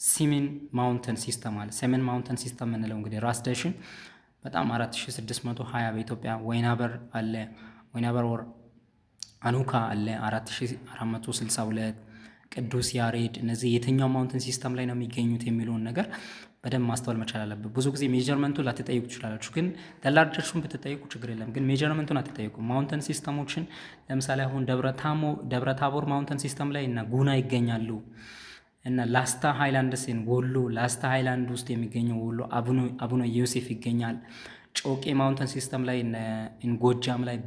ሲሚን ማውንተን ሲስተም አለ። ሰሜን ማውንተን ሲስተም የምንለው እንግዲህ ራስ ዳሽን በጣም 4620 በኢትዮጵያ፣ ወይናበር አለ፣ ወይናበር ወር አኑካ አለ 4462፣ ቅዱስ ያሬድ። እነዚህ የትኛው ማውንተን ሲስተም ላይ ነው የሚገኙት የሚለውን ነገር በደንብ ማስተዋል መቻል አለበት። ብዙ ጊዜ ሜጀርመንቱን ላትጠይቁ ትችላላችሁ፣ ግን ለላርጀርሱን ብትጠይቁ ችግር የለም፣ ግን ሜጀርመንቱን አትጠይቁ። ማውንተን ሲስተሞችን ለምሳሌ አሁን ደብረ ታቦር ማውንተን ሲስተም ላይ እና ጉና ይገኛሉ እና ላስታ ሃይላንድስን ወሎ፣ ላስታ ሃይላንድ ውስጥ የሚገኘው ወሎ አቡነ ዮሴፍ ይገኛል። ጮቄ ማውንተን ሲስተም ላይ ጎጃም ላይ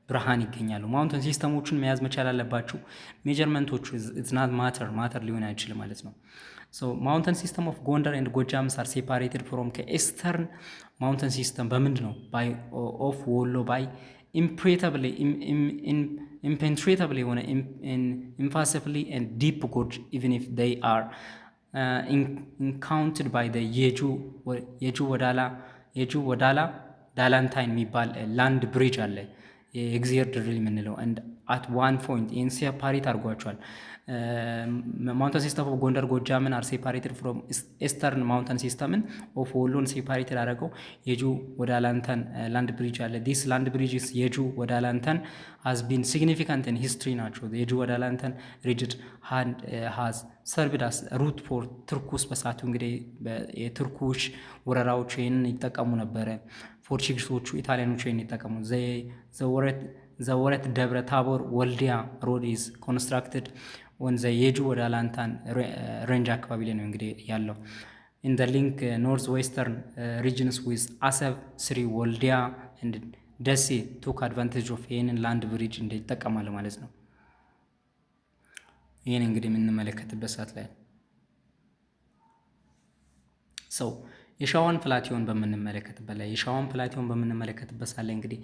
ብርሃን ይገኛሉ። ማውንተን ሲስተሞቹን መያዝ መቻል አለባችሁ። ሜጀርመንቶቹ ኢትናት ማተር ሊሆን አይችልም ማለት ነው። ሶ ማውንተን ሲስተም ኦፍ ጎንደር ኤንድ ጎጃም ሳር ሴፓሬትድ ፍሮም ከኤስተርን ማውንተን ሲስተም በምንድን ነው? ባይ ኦፍ ወሎ ባይ impenetrable የሆነ impassively and deep gorge even if they are encountered by the የጁ ወዳላ ዳላንታይን የሚባል ላንድ ብሪጅ አለ፣ የእግዚአብሔር ድልድይ የምንለው and at one point ይህን ሴፓሬት አድርጓቸዋል። ማውንተን ሲስተም ኦፍ ጎንደር ጎጃምን አር ሴፓሬትድ ፍሮም ኤስተርን ማውንተን ሲስተምን ኦፍ ወሎን ሴፓሬትድ አደረገው የጁ ወደ አላንተን ላንድ ብሪጅ አለ። ዲስ ላንድ ብሪጅስ የጁ ወደ አላንተን ሃዝ ቢን ሲግኒፊካንት ኢን ሂስትሪ ናቸው። የጁ ወደ አላንተን ሪጅድ ሃዝ ሰርቭድ አስ ሩት ፎር ትርኩስ። በሰዓቱ እንግዲህ የትርኩሽ ወረራዎች ይህንን ይጠቀሙ ነበረ። ፖርቹጊሶቹ ኢታሊያኖቹ ይህን ይጠቀሙ። ዘወረት ደብረ ታቦር ወልዲያ ሮድ ኢዝ ኮንስትራክትድ ወንዘ የጁ ወደ አላንታን ሬንጅ አካባቢ ላይ ነው እንግዲህ ያለው። ኢን ደ ሊንክ ኖርዝ ዌስተርን ሪጅንስ ዊዝ አሰብ ስሪ ወልዲያ ኤንድ ደሴ ቱክ አድቫንቴጅ ኦፍ ይህንን ላንድ ብሪጅ እንደ ይጠቀማል ማለት ነው። ይህን እንግዲህ የምንመለከትበት ሰዓት ላይ ሰው የሻዋን ፕላቲዮን በምንመለከትበት ሰዓት ላይ እንግዲህ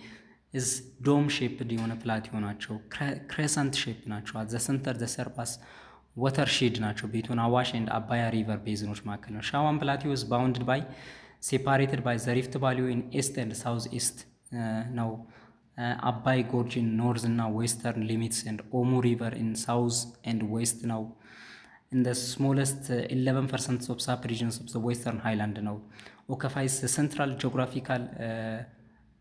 is dome shaped የሆነ ፕላቲዮ ናቸው። ክሬሰንት ሼፕ ናቸው። አት ዘ ሰንተር ዘ ሰርፋስ ወተር ሼድ ናቸው። ቤቱን አዋሽ ኤንድ አባያ ሪቨር ቤዝኖች መካከል ነው። ሻዋን ፕላቲዮ is bounded by separated by the rift valley in east and south east ነው። አባይ ጎርጅ in north እና western limits and ኦሙ river in south and west ነው። in the smallest 11% of sub regions of the western highland ነው። occupies the central geographical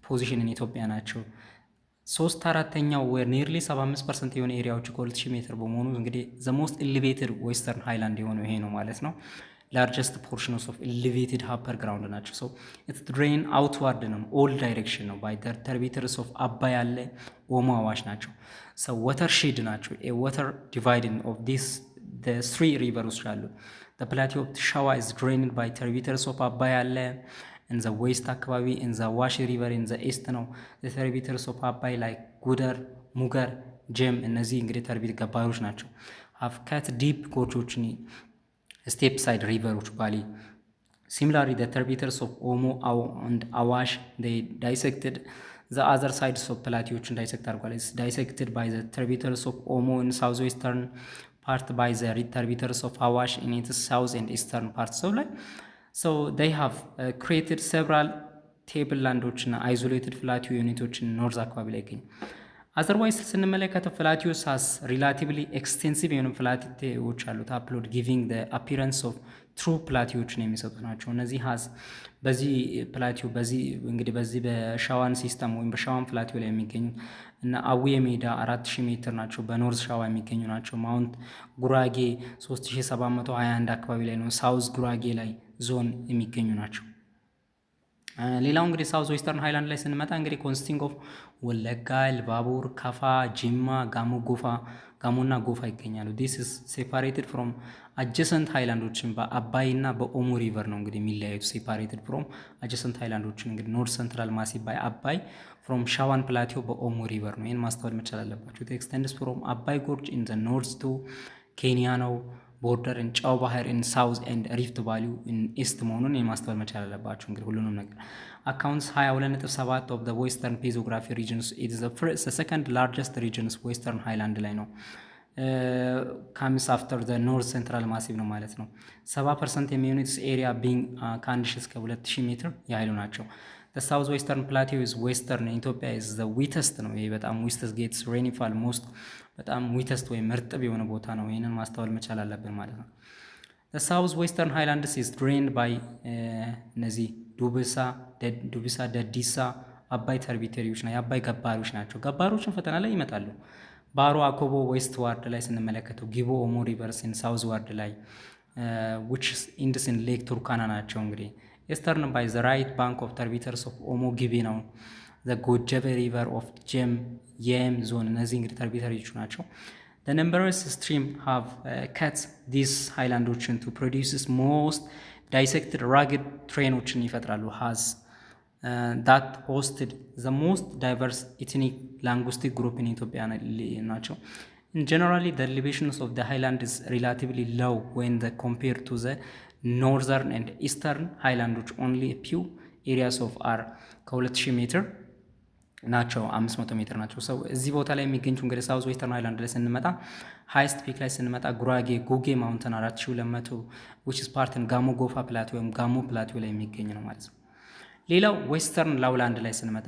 ፖዚሽን ኢትዮጵያ ናቸው። 3/4 ወይ ኒርሊ 75% የሆነ ኤሪያዎች ከ2000 ሜትር በመሆኑ እንግዲህ ዘ ሞስት ኤሊቬትድ ዌስተርን ሃይላንድ የሆነው ይሄ ነው ማለት ነው። ላርጀስት ፖርሽንስ ኦፍ ኤሊቬትድ ሃፐር ግራውንድ ናቸው። ሶ ኢትስ ድሬን አውትዋርድ ነው፣ ኦል ዳይሬክሽን ነው። ባይ ተርቢተርስ ኦፍ አባይ አለ፣ ኦሞ፣ አዋሽ ናቸው። ሶ ወተር ሼድ ናቸው። ወተር ዲቫይድን ኦፍ ዲስ ስሪ ሪቨሮች አሉ። ፕላቴ ኦፍ ሸዋ ኢዝ ድሬንድ ባይ ተርቢተርስ ኦፍ አባይ አለ ኢን ዘ ዌስት አካባቢ፣ ኢን ዘ ዋሽ ሪቨር ኢን ዘ ኢስት ነው። ተርቢተርስ ኦፍ አባይ ላይ ጉደር፣ ሙገር፣ ጀም እነዚህ እንግዲህ ተርቢት ገባሮች ናቸው። ሃቭ ካት ዲፕ ጎርጆችን ስቴፕ ሳይድ ሪቨሮች ባሊ ሲሚላሪ the tributaries of Omo and Awash they dissected the other sides of plateauዎችን ዳይሴክት አድርጓል። is dissected by the tributaries of Omo in southwestern part by the tributaries of Awash in its south and eastern parts so like so they have created several table landዎችና isolated plateau ዩኒቶችን ኖርዝ አካባቢ ላይ ይገኛል። አዘርዋይስ ስንመለከተው ፍላቲዮስ ሃስ ሪላቲቭሊ ኤክስቴንሲቭ የሆኑ ፍላቲዎች አሉት። አፕሎድ ጊቪንግ ዘ አፒረንስ ኦፍ ትሩ ፕላቲዎችን የሚሰጡት ናቸው። እነዚህ ሃስ በዚህ ፕላቲዮ በዚህ እንግዲህ በዚህ በሻዋን ሲስተም ወይም በሻዋን ፍላቲዮ ላይ የሚገኙ እና አዊ ሜዳ 4000 ሜትር ናቸው። በኖርዝ ሻዋ የሚገኙ ናቸው። ማውንት ጉራጌ 3721 አካባቢ ላይ ነው። ሳውዝ ጉራጌ ላይ ዞን የሚገኙ ናቸው። ሌላው እንግዲህ ሳውዝ ዌስተርን ሃይላንድ ላይ ስንመጣ እንግዲህ ኮንስቲንግ ኦፍ ወለጋ፣ ኢሉባቡር፣ ከፋ፣ ጂማ፣ ጋሞ፣ ጎፋ ጋሞና ጎፋ ይገኛሉ። ዲስ ኢዝ ሴፓሬትድ ፍሮም አጀሰንት ሃይላንዶችን በአባይና በኦሞ ሪቨር ነው እንግዲህ የሚለያዩት። ሴፓሬትድ ፍሮም አጀሰንት ሃይላንዶችን እንግዲህ ኖርት ሰንትራል ማሲቭ ባይ አባይ ፍሮም ሻዋን ፕላቲዮ በኦሞ ሪቨር ነው። ይህን ማስተዋል መቻል አለባቸው። ኢት ኤክስቴንድስ ፍሮም አባይ ጎርጅ ኢን ዘ ኖርዝ ቱ ኬንያ ነው ቦርደር ጨው ባህር ኢን ሳውዝ ኤንድ ሪፍት ቫሊዩ ኢን ኢስት መሆኑን የማስተዋል መቻል አለባቸው። እንግዲህ ሁሉንም ነገር አካውንትስ 22.7 ኦፍ ዘ ዌስተርን ፒዞግራፊ ሪጅንስ ኢት ኢዝ ዘ ሰከንድ ላርጀስት ሪጅንስ ዌስተርን ሃይላንድ ላይ ነው። ካምስ አፍተር ዘ ኖርዝ ሴንትራል ማሲቭ ነው ማለት ነው። 70% የሚሆኑት ኤሪያ ቢንግ ከ1000 እስከ 2000 ሜትር ያህሉ ናቸው። ሳውዝ ዌስተርን ፕላቲዮ ኢዝ ዌስተርን ኢትዮጵያ ኢዝ ዘ ዊተስት ነው። ይሄ በጣም ዊተስት ጌትስ ሬኒፋል ሞስት በጣም ዊተስት ወይም እርጥብ የሆነ ቦታ ነው። ይህንን ማስተዋል መቻል አለብን ማለት ነው። ሳውዝ ዌስተርን ሃይላንድስ ኢዝ ድሬንድ ባይ እነዚህ ዱብሳ፣ ደዲሳ አባይ ተርቢተሪዎች ና የአባይ ገባሮች ናቸው። ገባሮችን ፈተና ላይ ይመጣሉ። ባሮ አኮቦ ዌስት ዋርድ ላይ ስንመለከተው ጊቦ ኦሞ ሪቨርስን ሳውዝ ዋርድ ላይ ዊች ኢንድስን ሌክ ቱርካና ናቸው። እንግዲህ ኢስተርን ባይ ዘ ራይት ባንክ ኦፍ ተርቢተርስ ኦፍ ኦሞ ጊቤ ነው። ዘ ጎጀበ ሪቨር ኦፍ ጀም የም ዞን እነዚህ እንግዲህ ተርቢተሪዎቹ ናቸው። the numerous stream have cut these ሃይላንዶችን to produces most dissected rugged terrainዎችን ይፈጥራሉ። has that hosted the most diverse ethnic linguistic group in Ethiopia ናቸው። generally the elevations of the highland is relatively low when the compared to the northern and eastern highlands only a few areas of are ከ2000 ሜትር ናቸው 500 ሜትር ናቸው። ሰው እዚህ ቦታ ላይ የሚገኙት እንግዲህ ሳውዝ ዌስተርን ሃይላንድ ላይ ስንመጣ ሃይስት ፒክ ላይ ስንመጣ ጉራጌ ጉጌ ማውንተን 4200 which is part in ጋሞ ጎፋ ፕላቲዮ ወይም ጋሞ ፕላቲዮ ላይ የሚገኝ ነው ማለት ነው። ሌላው ዌስተርን ላውላንድ ላይ ስንመጣ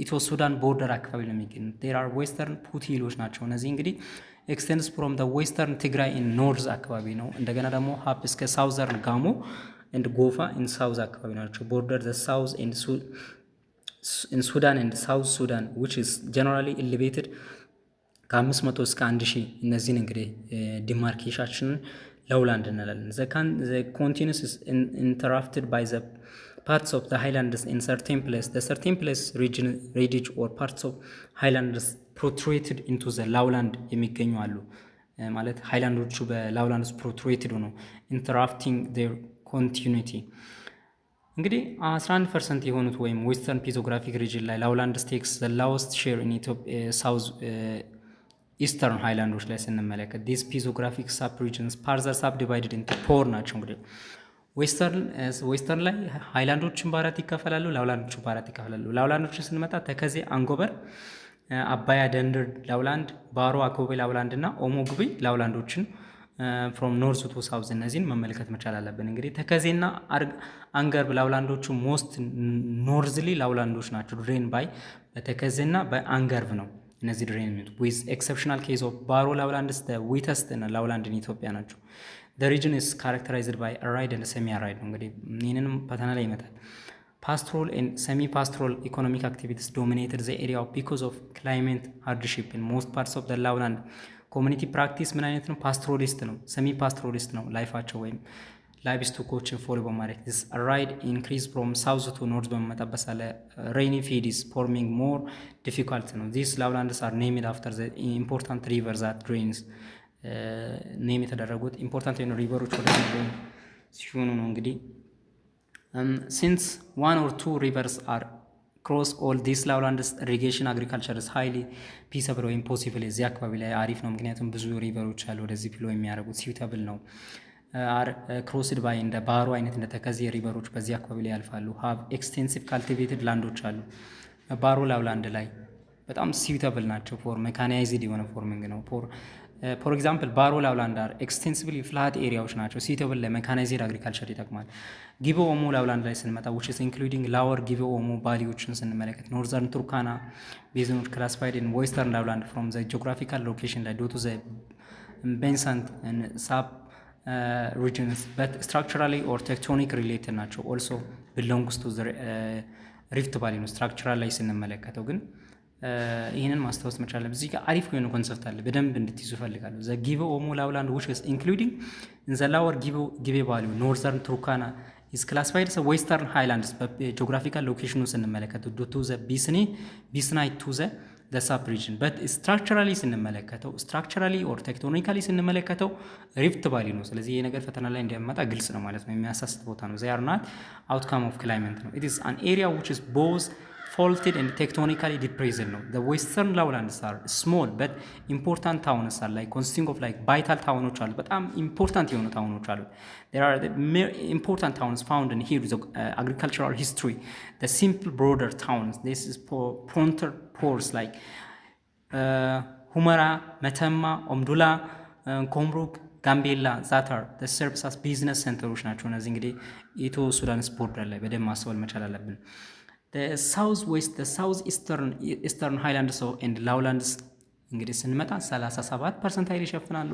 ኢትዮ ሱዳን ቦርደር አካባቢ ነው የሚገኙት። there are western ፑቲሎች ናቸው። እነዚህ እንግዲህ extends from the western ትግራይ in north አካባቢ ነው። እንደገና ደግሞ ሀፕ እስከ ሳውዘርን ጋሞ and ጎፋ in south አካባቢ ናቸው። border the south and in Sudan and South Sudan which is generally elevated ከ500 እስከ 1000 እነዚህን እንግዲህ ዲማርኬሽናችንን ላውላንድ እንላለን። the continuous is interrupted by the parts of the highlands in certain place the certain place region ridge or parts of highlands protruted into the lowland የሚገኙ አሉ ማለት ሃይላንዶቹ በላውላንድስ protruted ነው interrupting their continuity። እንግዲህ 11% የሆኑት ወይም ዌስተርን ፒዞግራፊክ ሪጅን ላይ ላውላንድ ስቴክስ ዘ ላውስት ሼር ኢን ኢትዮጵያ ሳውዝ ኢስተርን ሃይላንዶች ላይ ስንመለከት ዲስ ፒዞግራፊክ ሳብ ሪጅንስ ፓርዘር ሳብ ዲቫይድድ ኢንቱ ፖር ናቸው። እንግዲህ ዌስተርን ላይ ሃይላንዶችን በአራት ይከፈላሉ፣ ላውላንዶችን በአራት ይከፈላሉ። ላውላንዶችን ስንመጣ ተከዜ፣ አንጎበር፣ አባያ፣ ደንደር ላውላንድ፣ ባሮ፣ አኮቤ ላውላንድ እና ኦሞ ግቤ ላውላንዶችን ፍሮም ኖርዝ ቱ ሳውዝ እነዚህን መመልከት መቻል አለብን። እንግዲህ ተከዜና አንገርብ ላውላንዶቹ ሞስት ኖርዝሊ ላውላንዶች ናቸው። ድሬን ባይ በተከዜና በአንገርብ ነው እነዚህ ድሬን የሚሉት ዊዝ ኤክሰፕሽናል ኬዝ ኦፍ ባሮ ላውላንድስ ዊተስት እና ላውላንድ ኢን ኢትዮጵያ ናቸው። the region is characterized by arid and semi arid ነው። እንግዲህ ይህንንም ፈተና ላይ ይመጣል። pastoral and semi-pastoral economic activities dominated the area because of climate hardship in most parts of the lowland. ኮሚኒቲ ፕራክቲስ ምን አይነት ነው? ፓስቶራሊስት ነው፣ ሰሚ ፓስቶራሊስት ነው ላይፋቸው ወይም ላይቭ ስቶኮችን ፎሎ በማድረግ ዲስ ራይድ ኢንክሪዝ ፍሮም ሳውዝ ቱ ኖርዝ በመመጣበት ሳለ ሬኒ ፊዲስ ፎርሚንግ ሞር ዲፊካልት ነው። ዚስ ላውላንድስ አር ኔምድ አፍተር ዘ ኢምፖርታንት ሪቨር ዛት ድሬንስ ኔም የተደረጉት ኢምፖርታንት የሆኑ ሪቨሮች ወደ ሲሆኑ ነው። እንግዲህ ሲንስ ዋን ኦር ቱ ሪቨርስ አር ክሮስ ኦል ዲስ ላውላንድስ ኢሪጌሽን አግሪካልቸር ስ ሃይሊ ፒሰብል ወይም ፖሲብል እዚህ አካባቢ ላይ አሪፍ ነው። ምክንያቱም ብዙ ሪቨሮች አሉ ወደዚህ ብሎ የሚያደርጉት ሲውተብል ነው። አር ክሮስድ ባይ እንደ ባሮ አይነት እንደ ተከዜ ሪቨሮች በዚህ አካባቢ ላይ ያልፋሉ። ሃቭ ኤክስቴንሲቭ ካልቲቬትድ ላንዶች አሉ ባሮ ላውላንድ ላይ በጣም ሲውተብል ናቸው ፎር ሜካናይዝድ የሆነ ፎርሚንግ ነው። ፎር ኤግዛምፕል ባሮ ላውላንድ አር ኤክስቴንሲቭሊ ፍላት ኤሪያዎች ናቸው። ሲውተብል ለሜካናይዝድ አግሪካልቸር ይጠቅማል። ጊቤ ኦሞ ላውላንድ ላይ ስንመጣ which is including ላወር ጊቤ ኦሞ ባሊዎችን ስንመለከት ኖርዘርን ቱርካና ቤዝኖች ክላሲፋይድ ኢን ዌስተርን ላውላንድ ፍሮም ዘ ጂኦግራፊካል ሎኬሽን ላይ ዱ ቱ ዘ ቤንሳንት ሳብ regions but structurally or tectonic related ናቸው። also belongs to the rift valley ነው ስትራክቸራል ላይ ስንመለከተው ግን ይሄንን ማስታወስ መቻል አለብን። እዚህ ጋር አሪፍ የሆነ ኮንሰፕት አለ በደንብ እንድትይዙ ፈልጋለሁ። ዘ ጊቤ ኦሞ ላውላንድ which is including in the lower ጊቤ valley northern turkana is classified as western highlands በጂኦግራፊካል ሎኬሽኑ ስንመለከተው ዱ ቱ ዘ ቢስናይ ቱ ዘ ሳብ ሪጅን በት ስትራክቸራሊ ስንመለከተው ስትራክቸራሊ ኦር ቴክቶኒካሊ ስንመለከተው ሪፍት ቫሊ ነው። ስለዚህ ይሄ ነገር ፈተና ላይ እንደሚመጣ ግልጽ ነው ማለት ነው። የሚያሳስት ቦታ ነው። they are not outcome of climate ነው። it is an area which is both faulted and tectonically depressed ነው። the western lowlands are small but important towns are like consisting of like vital ታውኖች አሉ በጣም ኢምፖርታንት የሆኑ ታውኖች አሉ። there are the important towns found in here the agricultural history the simple border towns this is frontier ports like ሁመራ መተማ ኦምዱላ ኮምሩክ ጋምቤላ ዛታር the serves as business centers ናቸው። እነዚህ እንግዲህ ኢትዮ ሱዳንስ ቦርደር ላይ በደንብ ማስተዋል መቻል አለብን። the southeastern highlands and lowlands እንግዲህ ስንመጣ 37% ኃይል ይሸፍናሉ።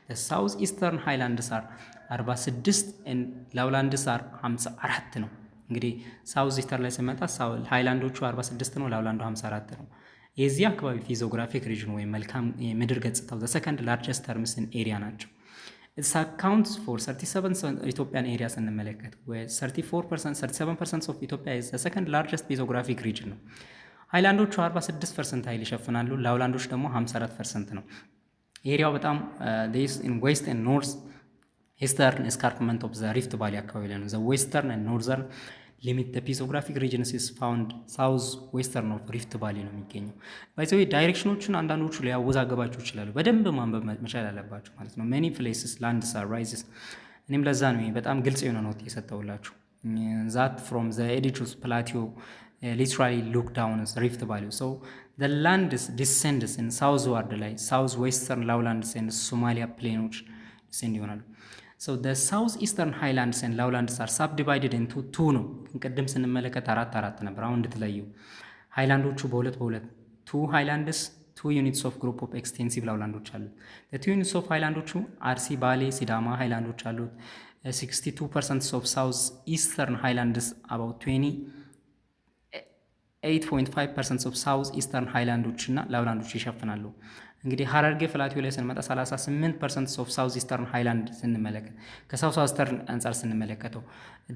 the southeastern highlands are 46 and lowlands are 54 ነው። እንግዲህ ሳውዝ ኢስተር ላይ ስንመጣ ሃይላንዶቹ 46 ነው፣ ላውላንዱ 54 ነው። የዚህ አካባቢ ፊዚዮግራፊክ ሪጅን ወይም መልካም የምድር ገጽታው the second largest terms in area ናቸው። it accounts for 37% ኢትዮጵያን ኤሪያ ስንመለከት 37% of Ethiopia is the second largest physiographic region ነው። ሃይላንዶቹ 46% ኃይል ይሸፍናሉ፣ ላውላንዶች ደግሞ 54% ነው። ኤሪያው በጣም this in west and north eastern escarpment of the rift valley አካባቢ ላይ ነው። the western and northern limit the physiographic regions is found south western of rift valley ነው የሚገኘው። ባይዘው ዳይሬክሽኖቹን አንዳንዶቹ ሊያወዛገባችሁ ይችላሉ። በደንብ ማንበብ መቻል አለባችሁ ማለት ነው። many places lands are rises እኔም ለዛ ነው በጣም ግልጽ የሆነ ኖት የሰጠውላችሁ that from the edges plateau literally look down as rift valley so the land descends in southward ላይ south western lowlands and Somalia plains descend ይሆናሉ። so the southeastern highlands and lowlands are subdivided into two ነው። ቅድም ስንመለከት አራት ነበር። አሁን እንድትለዩ ሃይላንዶቹ በሁለት two highlands two units of group of extensive lowlands አሉ። the two units of highlands አርሲ ባሌ ሲዳማ ሃይላንዶች አሉት። 62% of southeastern highlands about 28.5% of southeastern highlands እና ላውላንዶች ይሸፍናሉ። እንግዲህ ሀረርጌ ፍላቲዮ ላይ ስንመጣ 38% of southeastern highland ስንመለከት ከሳውዝ ኢስተርን አንጻር ስንመለከተው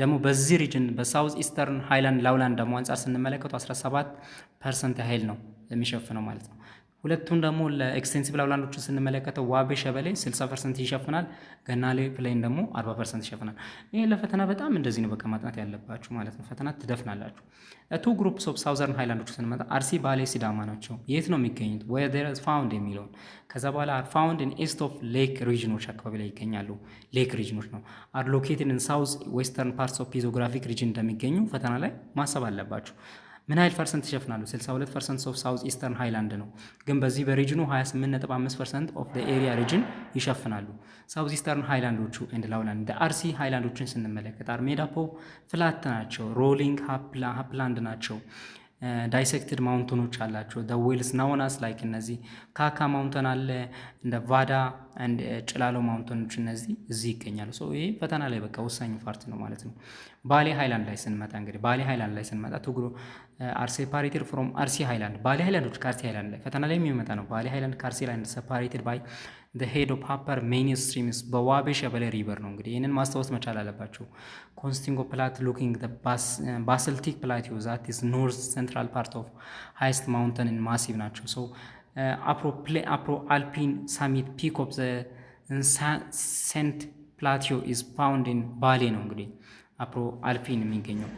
ደግሞ በዚህ ሪጅን በሳውዝ ኢስተርን ሃይላንድ ላውላንድ ደግሞ አንጻር ስንመለከተው 17% ያህል ነው የሚሸፍነው ማለት ነው። ሁለቱን ደግሞ ለኤክስቴንሲቭ ላውላንዶችን ስንመለከተው ዋቤ ሸበሌ 60% ይሸፍናል፣ ገናሌ ፕሌን ደግሞ 40% ይሸፍናል። ይሄ ለፈተና በጣም እንደዚህ ነው በቃ ማጥናት ያለባችሁ ማለት ነው። ፈተና ትደፍናላችሁ። ቱ ግሩፕስ ኦፍ ሳውዘርን ሃይላንዶች ስንመጣ አርሲ ባሌ ሲዳማ ናቸው። የት ነው የሚገኙት? where there is found የሚለውን ከዛ በኋላ are found in east of lake regions አካባቢ ላይ ይገኛሉ። ሌክ ሪጅኖች ነው are located in south western parts of physiographic region እንደሚገኙ ፈተና ላይ ማሰብ አለባችሁ። ምን ያህል ፐርሰንት ይሸፍናሉ? 62% of south eastern highland ነው። ግን በዚህ በሪጅኑ 28.5% of the area region ይሸፍናሉ። south eastern highlandoቹ and lowland the RC highlandoችን ስንመለከት are made up of flat ናቸው፣ rolling upland ናቸው። ዳይሴክትድ ማውንተኖች አላቸው። ዌልስ ናውናስ ላይክ እነዚህ ካካ ማውንተን አለ፣ እንደ ቫዳ አንድ ጭላሎ ማውንተኖች እነዚህ እዚህ ይገኛሉ። ይሄ ፈተና ላይ በቃ ወሳኝ ፓርት ነው ማለት ነው። ባሌ ሃይላንድ ላይ ስንመጣ እንግዲህ ባሌ ሃይላንድ ላይ ስንመጣ ትግሩ አር ሴፓሬትድ ፍሮም አርሲ ሃይላንድ። ባሌ ሃይላንዶች ከአርሲ ሃይላንድ ላይ ፈተና ላይ የሚመጣ ነው። ባሌ ሃይላንድ ከአርሲ ሃይላንድ ሴፓሬትድ ባይ the head of upper main streams በዋቤ ሸበሌ ሪቨር ነው። እንግዲህ ይህንን ማስታወስ መቻል አለባቸው። ኮንስቲንጎ ፕላት ሉኪንግ ባሰልቲክ ፕላቲዮ ዛት ኢዝ ኖርዝ ሴንትራል ፓርት ኦፍ ሃይስት ማውንተን ማሲቭ ናቸው። አፕሮ አልፒን ሳሚት ፒክ ኦፍ ሴንት ፕላቲዮ ኢዝ ፋውንድ ኢን ባሌ ነው። እንግዲህ አፕሮ አልፒን የሚገኘው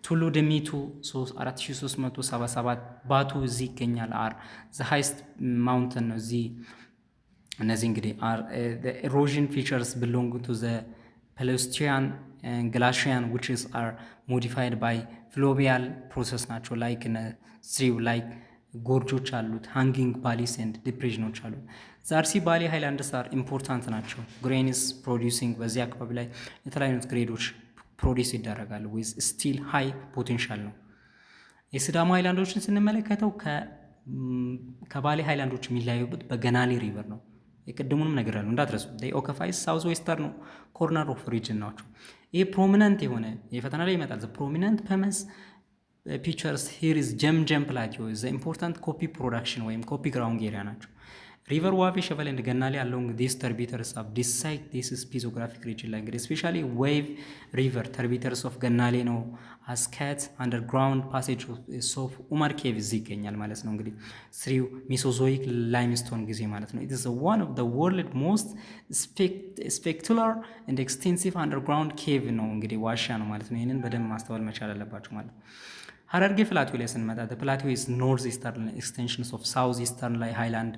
ቱሉ ደሚቱ 4377 ባቱ እዚህ ይገኛል። አር ዘ ሃይስት ማውንተን ነው እዚህ። እነዚህ እንግዲህ ኤሮዥን ፊቸርስ ቢሎንግ ቱ ዘ ፕሌስቶሲያን ግላሺያን ዊችስ አር ሞዲፋይድ ባይ ፍሎቪያል ፕሮሰስ ናቸው። ላይክ ስሪው ላይክ ጎርጆች አሉት፣ ሃንጊንግ ቫሊስ ኤንድ ዲፕሬሽኖች አሉት። ዛርሲ ባሌ ሃይላንድስ አር ኢምፖርታንት ናቸው። ግሬንስ ፕሮዲውሲንግ በዚህ አካባቢ ላይ የተለያዩ ግሬዶች ፕሮዲስ ይደረጋሉ። ዊዝ ስቲል ሃይ ፖቴንሻል ነው። የሲዳማ ሃይላንዶችን ስንመለከተው ከባሌ ሃይላንዶች የሚለያዩበት በገናሌ ሪቨር ነው። የቅድሙንም ነገር ያለው እንዳትረሱ። ኦከፋይስ ሳውዝ ዌስተርን ኮርነር ኦፍ ሪጅን ናቸው። ይህ ፕሮሚነንት የሆነ የፈተና ላይ ይመጣል። ፕሮሚነንት ፐመስ ፒቸርስ ሂር ኢዝ ጀም ፕላቲዮ ዘ ኢምፖርታንት ኮፒ ፕሮዳክሽን ወይም ኮፒ ግራውንድ ኤሪያ ናቸው። ሪቨር ዋቤ ሸበሌ እንደ ገናሌ ያለው ዲስ ተርቢተርስ ኦፍ ዲሳይክ ዲስ ፒዞግራፊክ ሪጅን ላይ እንግዲህ ስፔሻሊ ዌቭ ሪቨር ተርቢተርስ ኦፍ ገናሌ ነው። አስካት አንደርግራውንድ ፓሴጅ ኦፍ ኡመር ኬቭ እዚህ ይገኛል ማለት ነው። እንግዲህ ስሪው ሚሶዞይክ ላይምስቶን ጊዜ ማለት ነው። ኢት ኢዝ ዋን ኦፍ ዘ ወርልድ ሞስት ስፔክታኩላር ኤንድ ኤክስቴንሲቭ አንደርግራውንድ ኬቭ ነው። እንግዲህ ዋሻ ነው ማለት ነው። ይህንን በደንብ ማስተዋል መቻል አለባቸው ማለት ነው። ሀረርጌ ፕላቲዮ ላይ ስንመጣ ፕላቲዮ ኢዝ ኖርዝ ኢስተርን ኤክስቴንሽንስ ኦፍ ሳውዝ ኢስተርን ላይ ሃይላንድ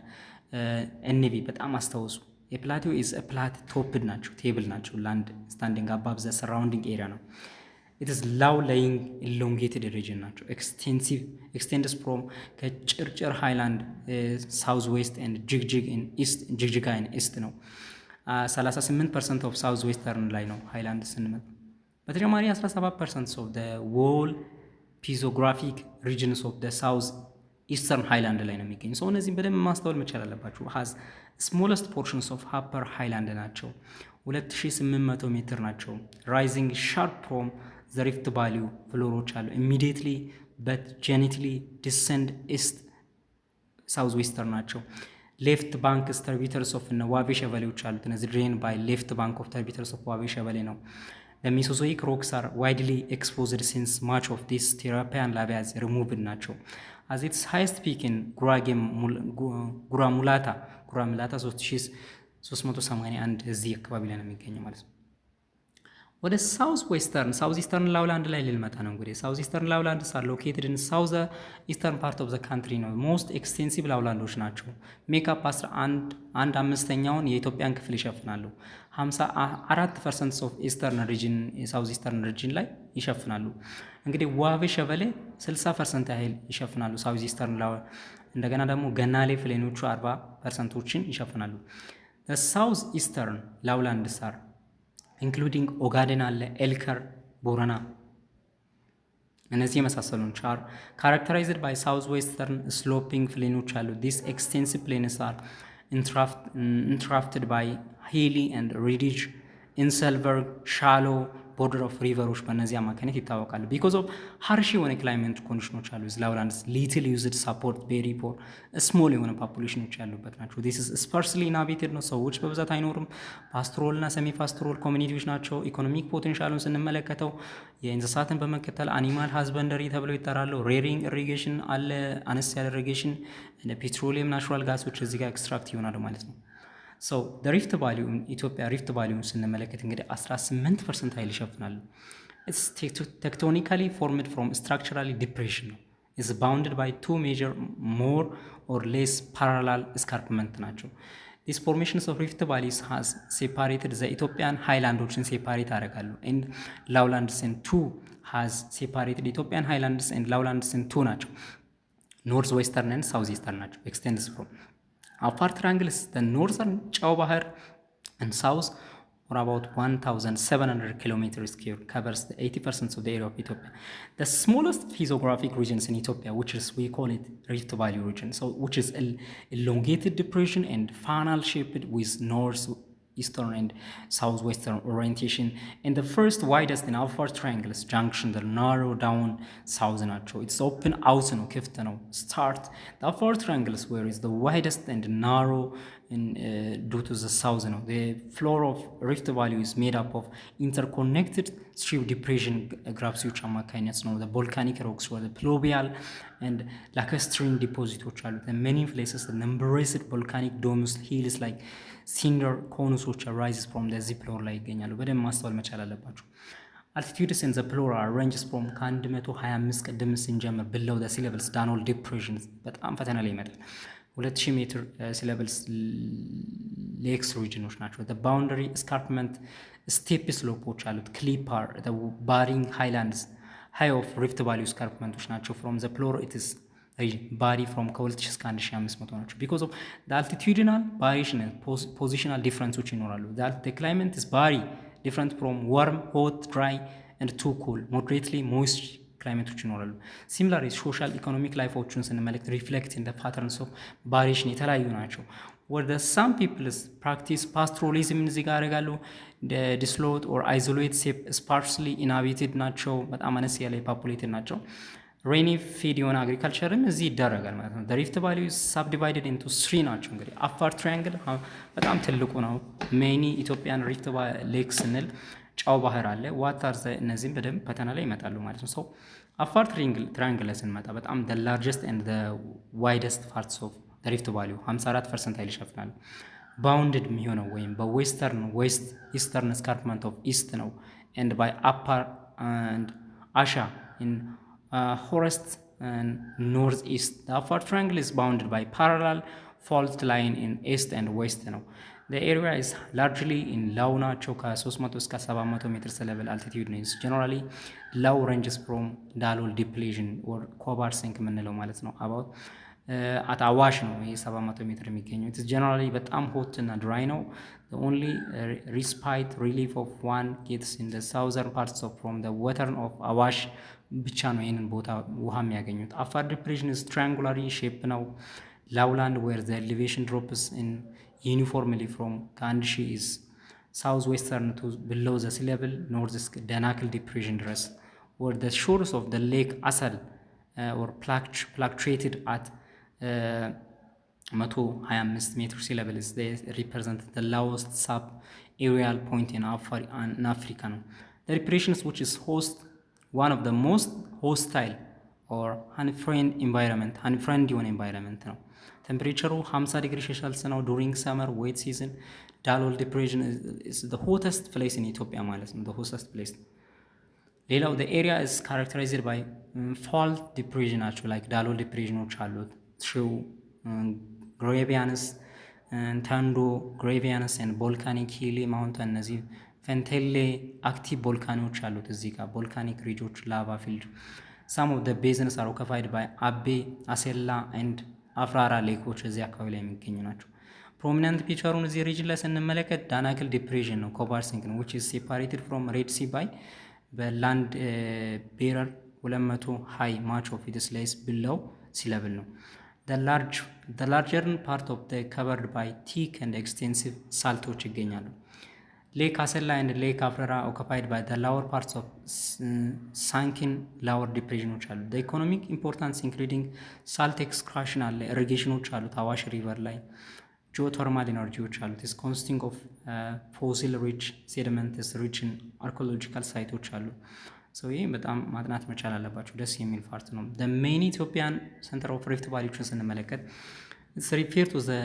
ኤንቪ በጣም አስታውሱ። የፕላቲዮ ኢዝ ፕላት ቶፕድ ናቸው፣ ቴብል ናቸው። ላንድ ስታንዲንግ አባብ ዘ ሰራውንዲንግ ኤሪያ ነው። ኢትስ ላው ላይንግ ኢሎንጌትድ ሪጅን ናቸው። ኤክስቴንድስ ፍሮም ከጭርጭር ሃይላንድ ሳውዝ ዌስት ኤንድ ጅግጅጋ ኢስት ነው። 38% ኦፍ ሳውዝ ዌስተርን ላይ ነው ሃይላንድ ስንመጣ። በተጨማሪ 17% ኦፍ ዎል ፒዞግራፊክ ሪጅንስ ኦፍ ሳውዝ ኢስተርን ሃይላንድ ላይ ነው የሚገኙ ሰው። እነዚህም በደንብ ማስተዋል መቻል አለባችሁ። ሀዝ ስሞለስት ፖርሽንስ ኦፍ ሀፐር ሃይላንድ ናቸው። 2800 ሜትር ናቸው። ራይዚንግ ሻርፕ ፍሮም ዘ ሪፍት ቫሊዩ ፍሎሮች አሉ። ኢሚዲየትሊ በት ጀኒትሊ ዲሰንድ ኢስት ሳውዝ ዌስተርን ናቸው። ሌፍት ባንክ ተርቢተርስ ኦፍ እነ ዋቤ ሸበሌዎች አሉት። እነዚህ ድሬን ባይ ሌፍት ባንክ ኦፍ ተርቢተርስ ኦፍ ዋቤ ሸበሌ ነው። ሚሶዞይክ ሮክስ አር ዋይድሊ ኤክስፖዝድ ሲንስ ማች ኦፍ ዲስ ቴራፒያን ላቢያዝ ሪሙቭድ ናቸው። አዝ ኢትስ ሃይስት ፒክ ኢን ጉራሙላታ 3381 እዚህ አካባቢ ላይ ነው የሚገኘው ማለት ነው። ወደ ሳውዝ ኢስተርን ላውላንድ ላይ ልንመጣ ነው። እንግዲህ ሳውዝ ኢስተርን ላውላንድስ አር ሎኬትድ ኢን ሳውዝ ኢስተርን ፓርት ኦፍ ዘ ካንትሪ ነው። ሞስት ኤክስቴንሲቭ ላውላንዶች ናቸው። ሜካፕ 11/5ኛውን የኢትዮጵያን ክፍል ይሸፍናሉ። 54% ኦፍ ኢስተርን ሪጅን የሳውዝ ኢስተርን ሪጅን ላይ ይሸፍናሉ። እንግዲህ ዋቤ ሸበሌ 60% ያህል ይሸፍናሉ ሳውዝ ኢስተርን እንደገና ደግሞ ገናሌ ፍሌኖቹ 40%ዎችን ይሸፍናሉ። ሳውዝ ኢስተርን ላውላንድስ አር ኢንክሉዲንግ ኦጋዴን አለ፣ ኤልከር፣ ቦረና እነዚህ የመሳሰሉ ቻር ካራክተራይዝድ ባይ ሳውዝ ዌስተርን ስሎፒንግ ፕሌኖች አሉ። ዲስ ኤክስቴንሲቭ ፕሌንስ አር ኢንትራፕትድ ባይ ሂሊ ኤንድ ሪዲጅ ኢንሰልቨርግ ሻሎ ቦርደር ኦፍ ሪቨሮች በእነዚህ አማካኝነት ይታወቃሉ። ቢኮዝ ኦፍ ሃርሽ የሆነ ክላይሜት ኮንዲሽኖች አሉ። ላውላንድስ ሊትል ዩዝድ ሳፖርት ቬሪ ፖር ስሞል የሆነ ፖፑሌሽኖች ያሉበት ናቸው። ዲስ ኢዝ ስፓርስሊ ኢንሃቢቴድ ነው። ሰዎች በብዛት አይኖሩም። ፓስቶራል እና ሰሚ ፓስቶራል ኮሚኒቲዎች ናቸው። ኢኮኖሚክ ፖቴንሻሉን ስንመለከተው የእንስሳትን በመከተል አኒማል ሃዝበንደሪ ተብለው ይጠራሉ። ሬሪንግ ኢሪጌሽን አለ፣ አነስ ያለ ኢሪጌሽን እንደ ፔትሮሊየም ናቹራል ጋሶች እዚህ ጋር ኤክስትራክት ይሆናሉ ማለት ነው። ሰው ሪፍት ቫሊዩን ኢትዮጵያ ሪፍት ቫሊዩን ስንመለከት እንግዲህ 18% ኃይል ይሸፍናሉ። ኢትስ ቴክቶኒካሊ ፎርምድ ፍሮም ስትራክቸራሊ ዲፕሬሽን ነው። ኢዝ ባውንድድ ባይ ቱ ሜጀር ሞር ኦር ሌስ ፓራላል ስካርፕመንት ናቸው። ዲስ ፎርሜሽንስ ኦፍ ሪፍት ቫሊስ ሃዝ ሴፓሬትድ ዘ ኢትዮጵያን ሃይላንዶችን ሴፓሬት ያደርጋሉ። ኤንድ ላውላንድስን ቱ ሃዝ ሴፓሬትድ ኢትዮጵያን ሃይላንድስ ኤንድ ላውላንድስን ቱ ናቸው። ኖርዝ ዌስተርን ኤንድ ሳውዝ ኢስተርን ናቸው። ኤክስቴንድስ ፍሮም አፋር ትራንግልስ ኖርዘርን ጨው ባህር and south or about 1,700 kilometers square, covers the 80% of the area of Ethiopia. The smallest physiographic regions in Ethiopia, which is, we call it Rift Valley region, so which is elongated depression and funnel shaped with northeastern and southwestern orientation, and the first widest in Afar triangles junction, the narrow down south nacho. It's open out no ክፍት ነው start. The Afar triangles where is the widest and narrow due to the south ነው. The floor of Rift Valley is made up of interconnected strip depression ግራፕሲዎች አማካኝነት ነው። The volcanic rocks were the pluvial and lacustrine depositoች አሉ። The many places the embraced volcanic domes hills like cinder cones arises from the floor ላይ ይገኛሉ። በደንብ ማስተዋል መቻል አለባችሁ። Altitudes in the floor ranges from ከ125 ቅድም ስንጀምር below the sea levels downward depressions በጣም ፈተና ላይ ይመጣል። 2000 ሜትር sea levels ሌክስ ሪጅኖች ናቸው። the boundary escarpment steep slopes አሉት። clipper the barring highlands high of Rift Valley escarpmenቶች ናቸው። from the floor it is ባሪ from ከ2000 እስከ 1500 ናቸው። because of the altitudinal variation and positional differences ይኖራሉ። the climate is vary different from warm, hot, dry and too cool, moderately moist ክላይሜቶች ይኖራሉ። ሲሚላር ሶሻል ኢኮኖሚክ ላይፎችን ስንመለከት ሪፍሌክት ኢን ዘ ፓተርንስ ኦፍ ቫሪዬሽን የተለያዩ ናቸው። ወደ ሳም ፒፕልስ ፕራክቲስ ፓስቶራሊዝም እዚህ ጋር ያደርጋሉ። ዲስሎት ኦር አይዞሌት ስፓርስሊ ኢንሃቢቴድ ናቸው። በጣም አነስ ያለ ፖፑሌትድ ናቸው። ሬኒ ፊድ የሆነ አግሪካልቸርም እዚህ ይደረጋል ማለት ነው። ሪፍት ቫሊ ሳብዲቫይድድ ኢንቱ 3 ናቸው። እንግዲህ አፋር ትራያንግል በጣም ትልቁ ነው። ሜኒ ኢትዮጵያን ሪፍት ሌክ ስንል ጫው ባህር አለ። ዋታር እነዚህም በደንብ ፈተና ላይ ይመጣሉ ማለት ነው። ሰው አፋር ትራያንግል ላይ ስንመጣ በጣም the largest and the widest parts of the rift valley 54% ኃይል ይሸፍናል። ባውንድድ የሚሆነው ወይም በዌስተርን ዌስት ኢስተርን escarpment of east ነው and by upper and asha in forest and northeast. The Afar triangle is bounded by parallel fault line in east and west ነው። The area is largely in low ናቸው ከ300 እስከ 700 ሜትርስ level altitude ነው። generally low ranges from ዳሎል depletion or ኮባር ሲንክ የምንለው ማለት ነው። about at አዋሽ ነው ይሄ 700 ሜትር የሚገኘው። it is generally በጣም hot እና dry ነው። the only respite relief of one gets in the southern parts of from the western of አዋሽ ብቻ ነው ይህንን ቦታ ውሃ የሚያገኙት። አፋር ዲፕሬሽን is triangularly shape ነው። lowland where the elevation drops in uniformly from ከ1000 is southwestern to below the sea level north is ደናክል depression ድረስ where the shores of the lake Asal or fluctuated at 125 meter sea level is they represent the lowest sub-aerial point in Africa. The depressions which is host one of the most hostile or unfriendly environment ነው። ቴምፕሬቸሩ 50 ዲግሪ ሴልሺየስ ነው። ዱሪንግ ሰመር ዌት ሲዝን ዳሎል ዲፕሬሽን is the hottest place in Ethiopia ማለት ነው። the hottest place ሌላው the area is characterized by fault depression ናቸው like ዳሎል ዲፕሬሽኖች አሉት። ትሩ ግሬቪያንስ ታንዶ ግሬቪያንስ and volcanic ሂሊ ማውንተን እነዚህ ፈንቴሌ አክቲቭ ቮልካኖች አሉት እዚህ ጋር ቮልካኒክ ሪጆች ላቫ ፊልድ some of the basins are occupied by አቤ አሴላ and አፍራራ ሌኮች እዚህ አካባቢ ላይ የሚገኙ ናቸው። ፕሮሚናንት ፒቸሩን እዚህ ሪጅን ላይ ስንመለከት ዳናክል ዲፕሬሽን ነው ኮባር ሲንክ ነው which is separated from Red Sea by በላንድ ቤረር 200 high much of it lies below sea level ነው። the larger part of the covered by thick and extensive salቶች ይገኛሉ። ሌክ አሰላ and ሌክ አፍራራ occupied by the lower parts of sunken lower depressions አሉ። the economic importance including salt extraction አለ irrigationዎች አሉ አዋሽ ሪቨር ላይ geothermal ኤነርጂዎች አሉ is consisting of fossil rich sediments rich in archaeological ሳይቶች አሉ። so ይሄ በጣም ማጥናት መቻል አለባችሁ። ደስ የሚል ፓርት ነው። the main Ethiopian center of Rift Valley ስንመለከት it's referred to the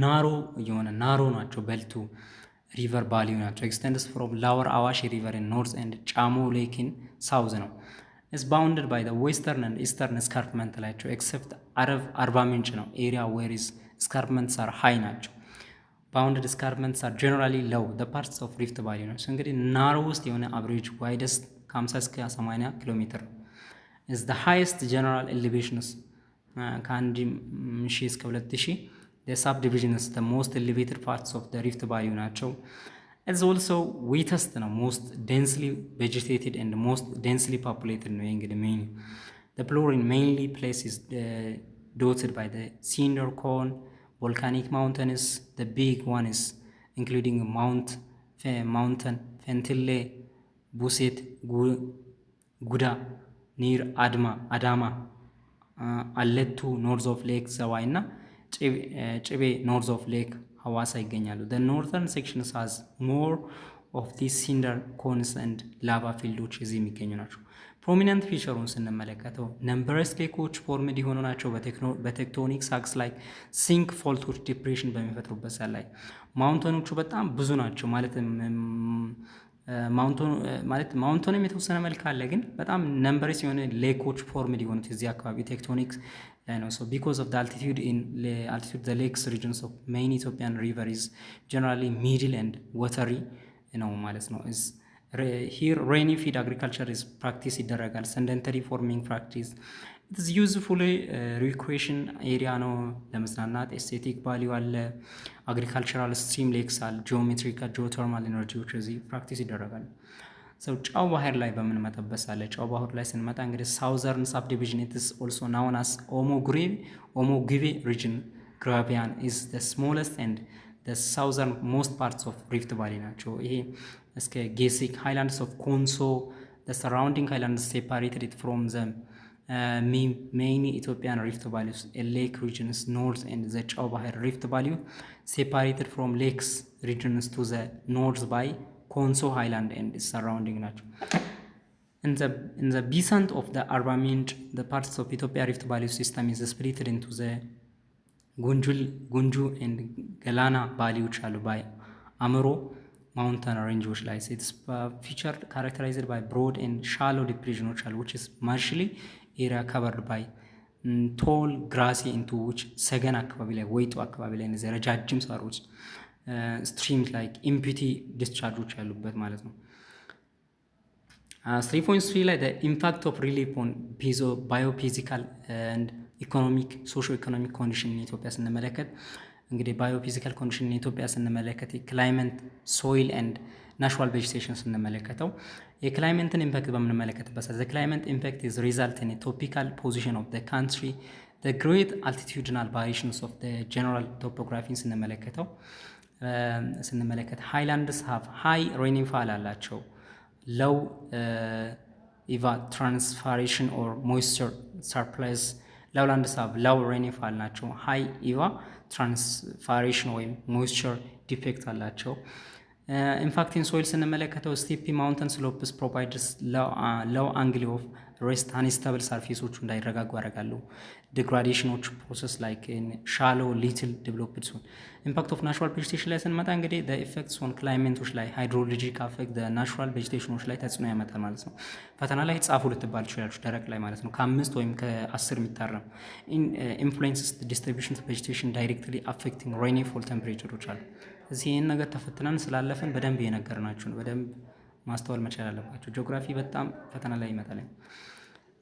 ናሮ የሆነ ናሮ ናቸው በልቱ ሪቨር ባሊው ናቸው extends from lower አዋሽ river in north and ጫሞ lake in south ነው is bounded by the western and eastern escarpment ናቸው except አርባ ምንጭ ነው area where is escarpments are high ናቸው። bounded escarpments are generally low the parts of Rift Valley ነው። እንግዲህ ናሮ ውስጥ የሆነ average widest ከ50 እስከ 80 ኪሎ ሜትር is the highest general elevations ከ1000 እስከ 2000 subdivisions the most elevated parts of the rift valley ናቸው። it's also wettest ነው most densely vegetated and most densely populated ነው እንግዲህ main the floor mainly places dotted by the cinder cone volcanic mountains the big ones including mountain Fentille Buset ጉዳ ኒር አዳማ አለቱ ኖርዝ ኦፍ ሌክ ዘዋይ እና ጭቤ ኖርዝ ኦፍ ሌክ ሐዋሳ ይገኛሉ። the northern sections has more of these cinder cones and lava fields እዚህ የሚገኙ ናቸው። ፕሮሚነንት ፊቸሩን ስንመለከተው ነምበረስ ሌኮች ፎርምድ የሆኑ ናቸው በቴክቶኒክ ሳክስ ላይ ሲንክ ፎልቶች ዲፕሬሽን በሚፈጥሩበት ሰዓት ላይ ማውንተኖቹ በጣም ብዙ ናቸው ማውንቶንም የተወሰነ መልክ አለ ግን በጣም ነምበርስ የሆነ ሌኮች ፎርምድ የሆኑት እዚህ አካባቢ ቴክቶኒክስ ላይ ነው። so because of the altitude the lakes regions of main Ethiopian river is generally middle and watery ነው ማለት ነው። here rainy feed agriculture is practice ይደረጋል sedentary farming practice it is useful recreation area ነው ለመዝናናት aesthetic value አለ agricultural stream lakes አለ geometrical geothermal ኤነርጂዎች እዚህ ፕራክቲስ ይደረጋል። ሰው ጨው ባህር ላይ በምንመጣበት ሳለ ጨው ባህር ላይ ስንመጣ እንግዲህ southern subdivision it is also known as Omo Give region Grabian is the smallest and the southern most parts of Rift Valley ናቸው። ይሄ እስከ ጌሲክ highlands of Konso the surrounding highlands separated it from the main Ethiopian Rift Valley a lake regions north and the ጨው ባህር Rift Valley separated from lakes regions to the north by Konso Highland and its surrounding ናቸው። in the descent of the Arba Minch the parts of Ethiopia Rift Valley system is split into the ጉንጁ and ገላና ቫሊዎች አሉ by Amuro mountain ranges ላይ it's featured characterized by broad and shallow depressions which is marshy area covered by tall grassy into which ሰገን አካባቢ ላይ ወይጦ አካባቢ ላይ እነዚህ ረጃጅም ሳሮች streams like empty discharges ያሉበት ማለት ነው። 3.3 ላይ the impact of relief on biophysical and economic socio-economic condition in ኢትዮጵያ ስንመለከት እንግዲህ biophysical condition in ኢትዮጵያ ስንመለከት climate soil and natural vegetation ስንመለከተው የክላይሜትን ኢምፓክት በምንመለከትበት the climate impact is result in a topical position of the country the great altitudinal variations of the general topography ስንመለከት highlands have high rainfall አላቸው low evapotranspiration or moisture surplus lowlands have low rainfall ናቸው high evapotranspiration ወይም moisture defect አላቸው። in fact in soil ስንመለከተው steepy mountain slopes provides low angle of rest unstable surfaceዎቹ እንዳይረጋጉ ያደርጋሉ degradation process like in shallow little developed zone impact of natural vegetation ላይ ስንመጣ እንግዲህ the effects on climate ላይ hydrologic affect the natural vegetation ላይ ተጽዕኖ ያመጣል ማለት ነው። ፈተና ላይ ጻፉ ልትባል ይችላል ደረቅ ላይ ማለት ነው ከ5 ወይም ከ10 የሚታረም influences the distribution of vegetation directly affecting rainfall temperatures አሉ። እዚህ ይሄን ነገር ተፈትነን ስላለፈን በደንብ እየነገርናችሁ ነው በደንብ ማስተዋል መቻል አለባችሁ። ጂኦግራፊ በጣም ፈተና ላይ ይመጣል።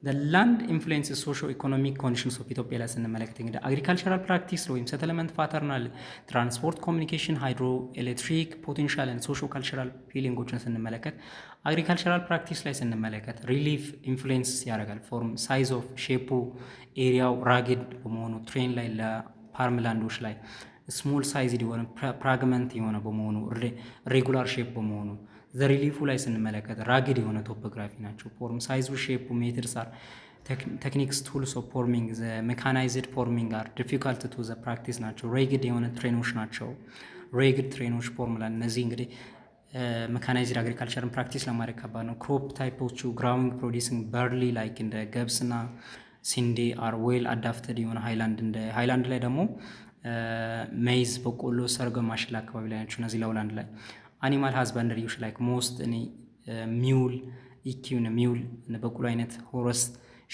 the land influences socio-economic conditions of Ethiopia ላይ ስንመለከት እንግዲህ agricultural practice ወይም settlement pattern transport communication hydroelectric potential and socio-cultural feelingዎችን ስንመለከት agricultural practice ላይ ስንመለከት relief influence ያደርጋል form size of shape ኤሪያው rugged በመሆኑ ትሬን ላይ ለፓርምላንዶች ላይ ስሞል ሳይዝ የሆነ ፍራግመንት የሆነ በመሆኑ ሬጉላር ሼፕ በመሆኑ ዘ ሪሊፉ ላይ ስንመለከት ራግድ የሆነ ቶፖግራፊ ናቸው። ፎርም ሳይዙ ሼፑ ሜትርስ አር ቴክኒክስ ቱልስ ኦፍ ፎርሚንግ ዘ ሜካናይዝድ ፎርሚንግ አር ዲፊካልት ቱ ዘ ፕራክቲስ ናቸው። ሬግድ የሆነ ትሬኖች ናቸው። ሬግድ ትሬኖች ፎርሙላ እነዚህ እንግዲህ ሜካናይዝድ አግሪካልቸርን ፕራክቲስ ለማድረግ ከባድ ነው። ክሮፕ ታይፖቹ ግራዊንግ ፕሮዲሲንግ በርሊ ላይክ እንደ ገብስና ሲንዴ አር ዌል አዳፕተድ የሆነ ሃይላንድ ላይ ደግሞ ሜይዝ በቆሎ ሰርገም ማሽላ አካባቢ ላይ ናቸው። እነዚህ ለውላንድ ላይ አኒማል ሃዝባንደሪዎች ላይክ ሞስት ሚውል ኢኪውን ሚውል በቆሎ አይነት ሆረስ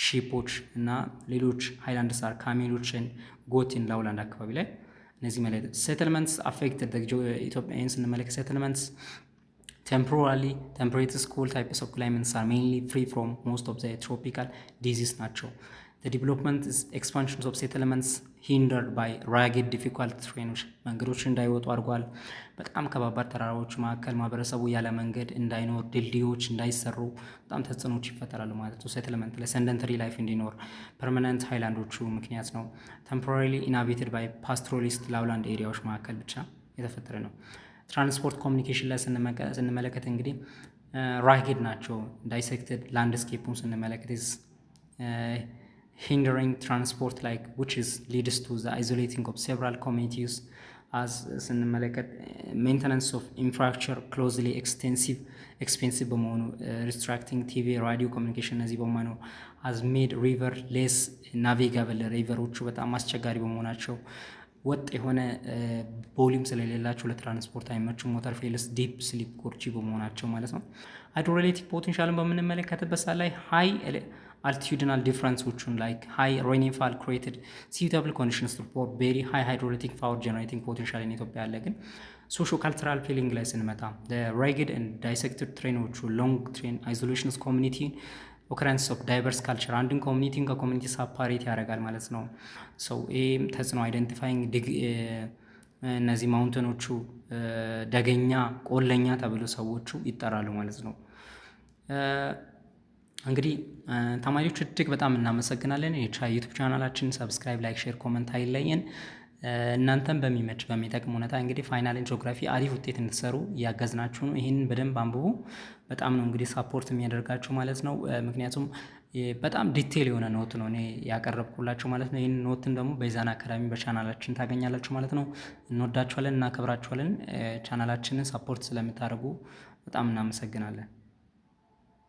ሺፖች እና ሌሎች ሃይላንድ ሳር ካሜሎችን ጎቲን ለውላንድ አካባቢ ላይ እነዚህ ማለት ሴትልመንትስ አፌክትድ ኢትዮጵያን ስንመለከት ሴትልመንትስ temporarily temperate cool types of climates are mainly free from most of the tropical disease ናቸው። the development expansions of settlements hindered by rugged difficult terrains መንገዶች እንዳይወጡ አድርጓል። በጣም ከባባድ ተራራዎች መካከል ማህበረሰቡ ያለ መንገድ እንዳይኖር፣ ድልድዮች እንዳይሰሩ በጣም ተጽዕኖች ይፈጠራሉ ማለት ነው። ሴትልመንት ላይ ሰንደንተሪ ላይፍ እንዲኖር ፐርማነንት ሃይላንዶቹ ምክንያት ነው። ቴምፖራሪሊ ኢንሃቢትድ ባይ ፓስቶራሊስት ላውላንድ ኤሪያዎች መካከል ብቻ የተፈጠረ ነው። ትራንስፖርት ኮሚኒኬሽን ላይ ስንመለከት እንግዲህ ራግድ ናቸው። ዳይሴክትድ ላንድስኬፑን ስንመለከት hindering transport like which is leads to the isolating of several communities as ስንመለከት maintenance of infrastructure closely expensive በመሆኑ restricting TV radio communication እነዚህ በመሆኑ has made river less navigable ሪቨሮቹ በጣም አስቸጋሪ በመሆናቸው ወጥ የሆነ ቮሊዩም ስለሌላቸው ለትራንስፖርት አይመቹም። ሞተር ፌልስ ዲፕ ስሊፕ ጎርጂ በመሆናቸው ማለት ነው። ሃይድሮኤሌክትሪክ ፖቴንሻልን በምንመለከትበት ሰዓት ላይ ሃይ altitudinal differences like high rainfall created suitable conditions for very high hydroelectric power generating potential in ኢትዮጵያ ያለ ግን ሶሾ ካልቸራል ፊሊንግ ላይ ስንመጣ the rugged and dissected terrainoቹ long terrain isolations community occurrence of diverse culture አንድን ኮሚኒቲን ከኮሚኒቲ ሳፓሬት ያደርጋል ማለት ነው። so ይህም ተጽዕኖ አይደንቲፋይንግ እነዚህ ማውንተኖቹ ደገኛ ቆለኛ ተብሎ ሰዎቹ ይጠራሉ ማለት ነው። እንግዲህ ተማሪዎች እጅግ በጣም እናመሰግናለን። ዩቲዩብ ቻናላችን ሰብስክራይብ፣ ላይክ፣ ሼር፣ ኮመንት አይለየን። እናንተም በሚጠቅም ሁኔታ እንግዲህ ፋይናል ጂኦግራፊ አሪፍ ውጤት እንድትሰሩ እያገዝናችሁ ነው። ይህንን በደንብ አንብቡ። በጣም ነው እንግዲህ ሳፖርት የሚያደርጋችሁ ማለት ነው። ምክንያቱም በጣም ዲቴል የሆነ ኖት ነው እኔ ያቀረብኩላችሁ ማለት ነው። ይህን ኖትን ደግሞ በኢዛና አካዳሚ በቻናላችን ታገኛላችሁ ማለት ነው። እንወዳችኋለን፣ እናከብራችኋለን። ቻናላችንን ሳፖርት ስለምታደርጉ በጣም እናመሰግናለን።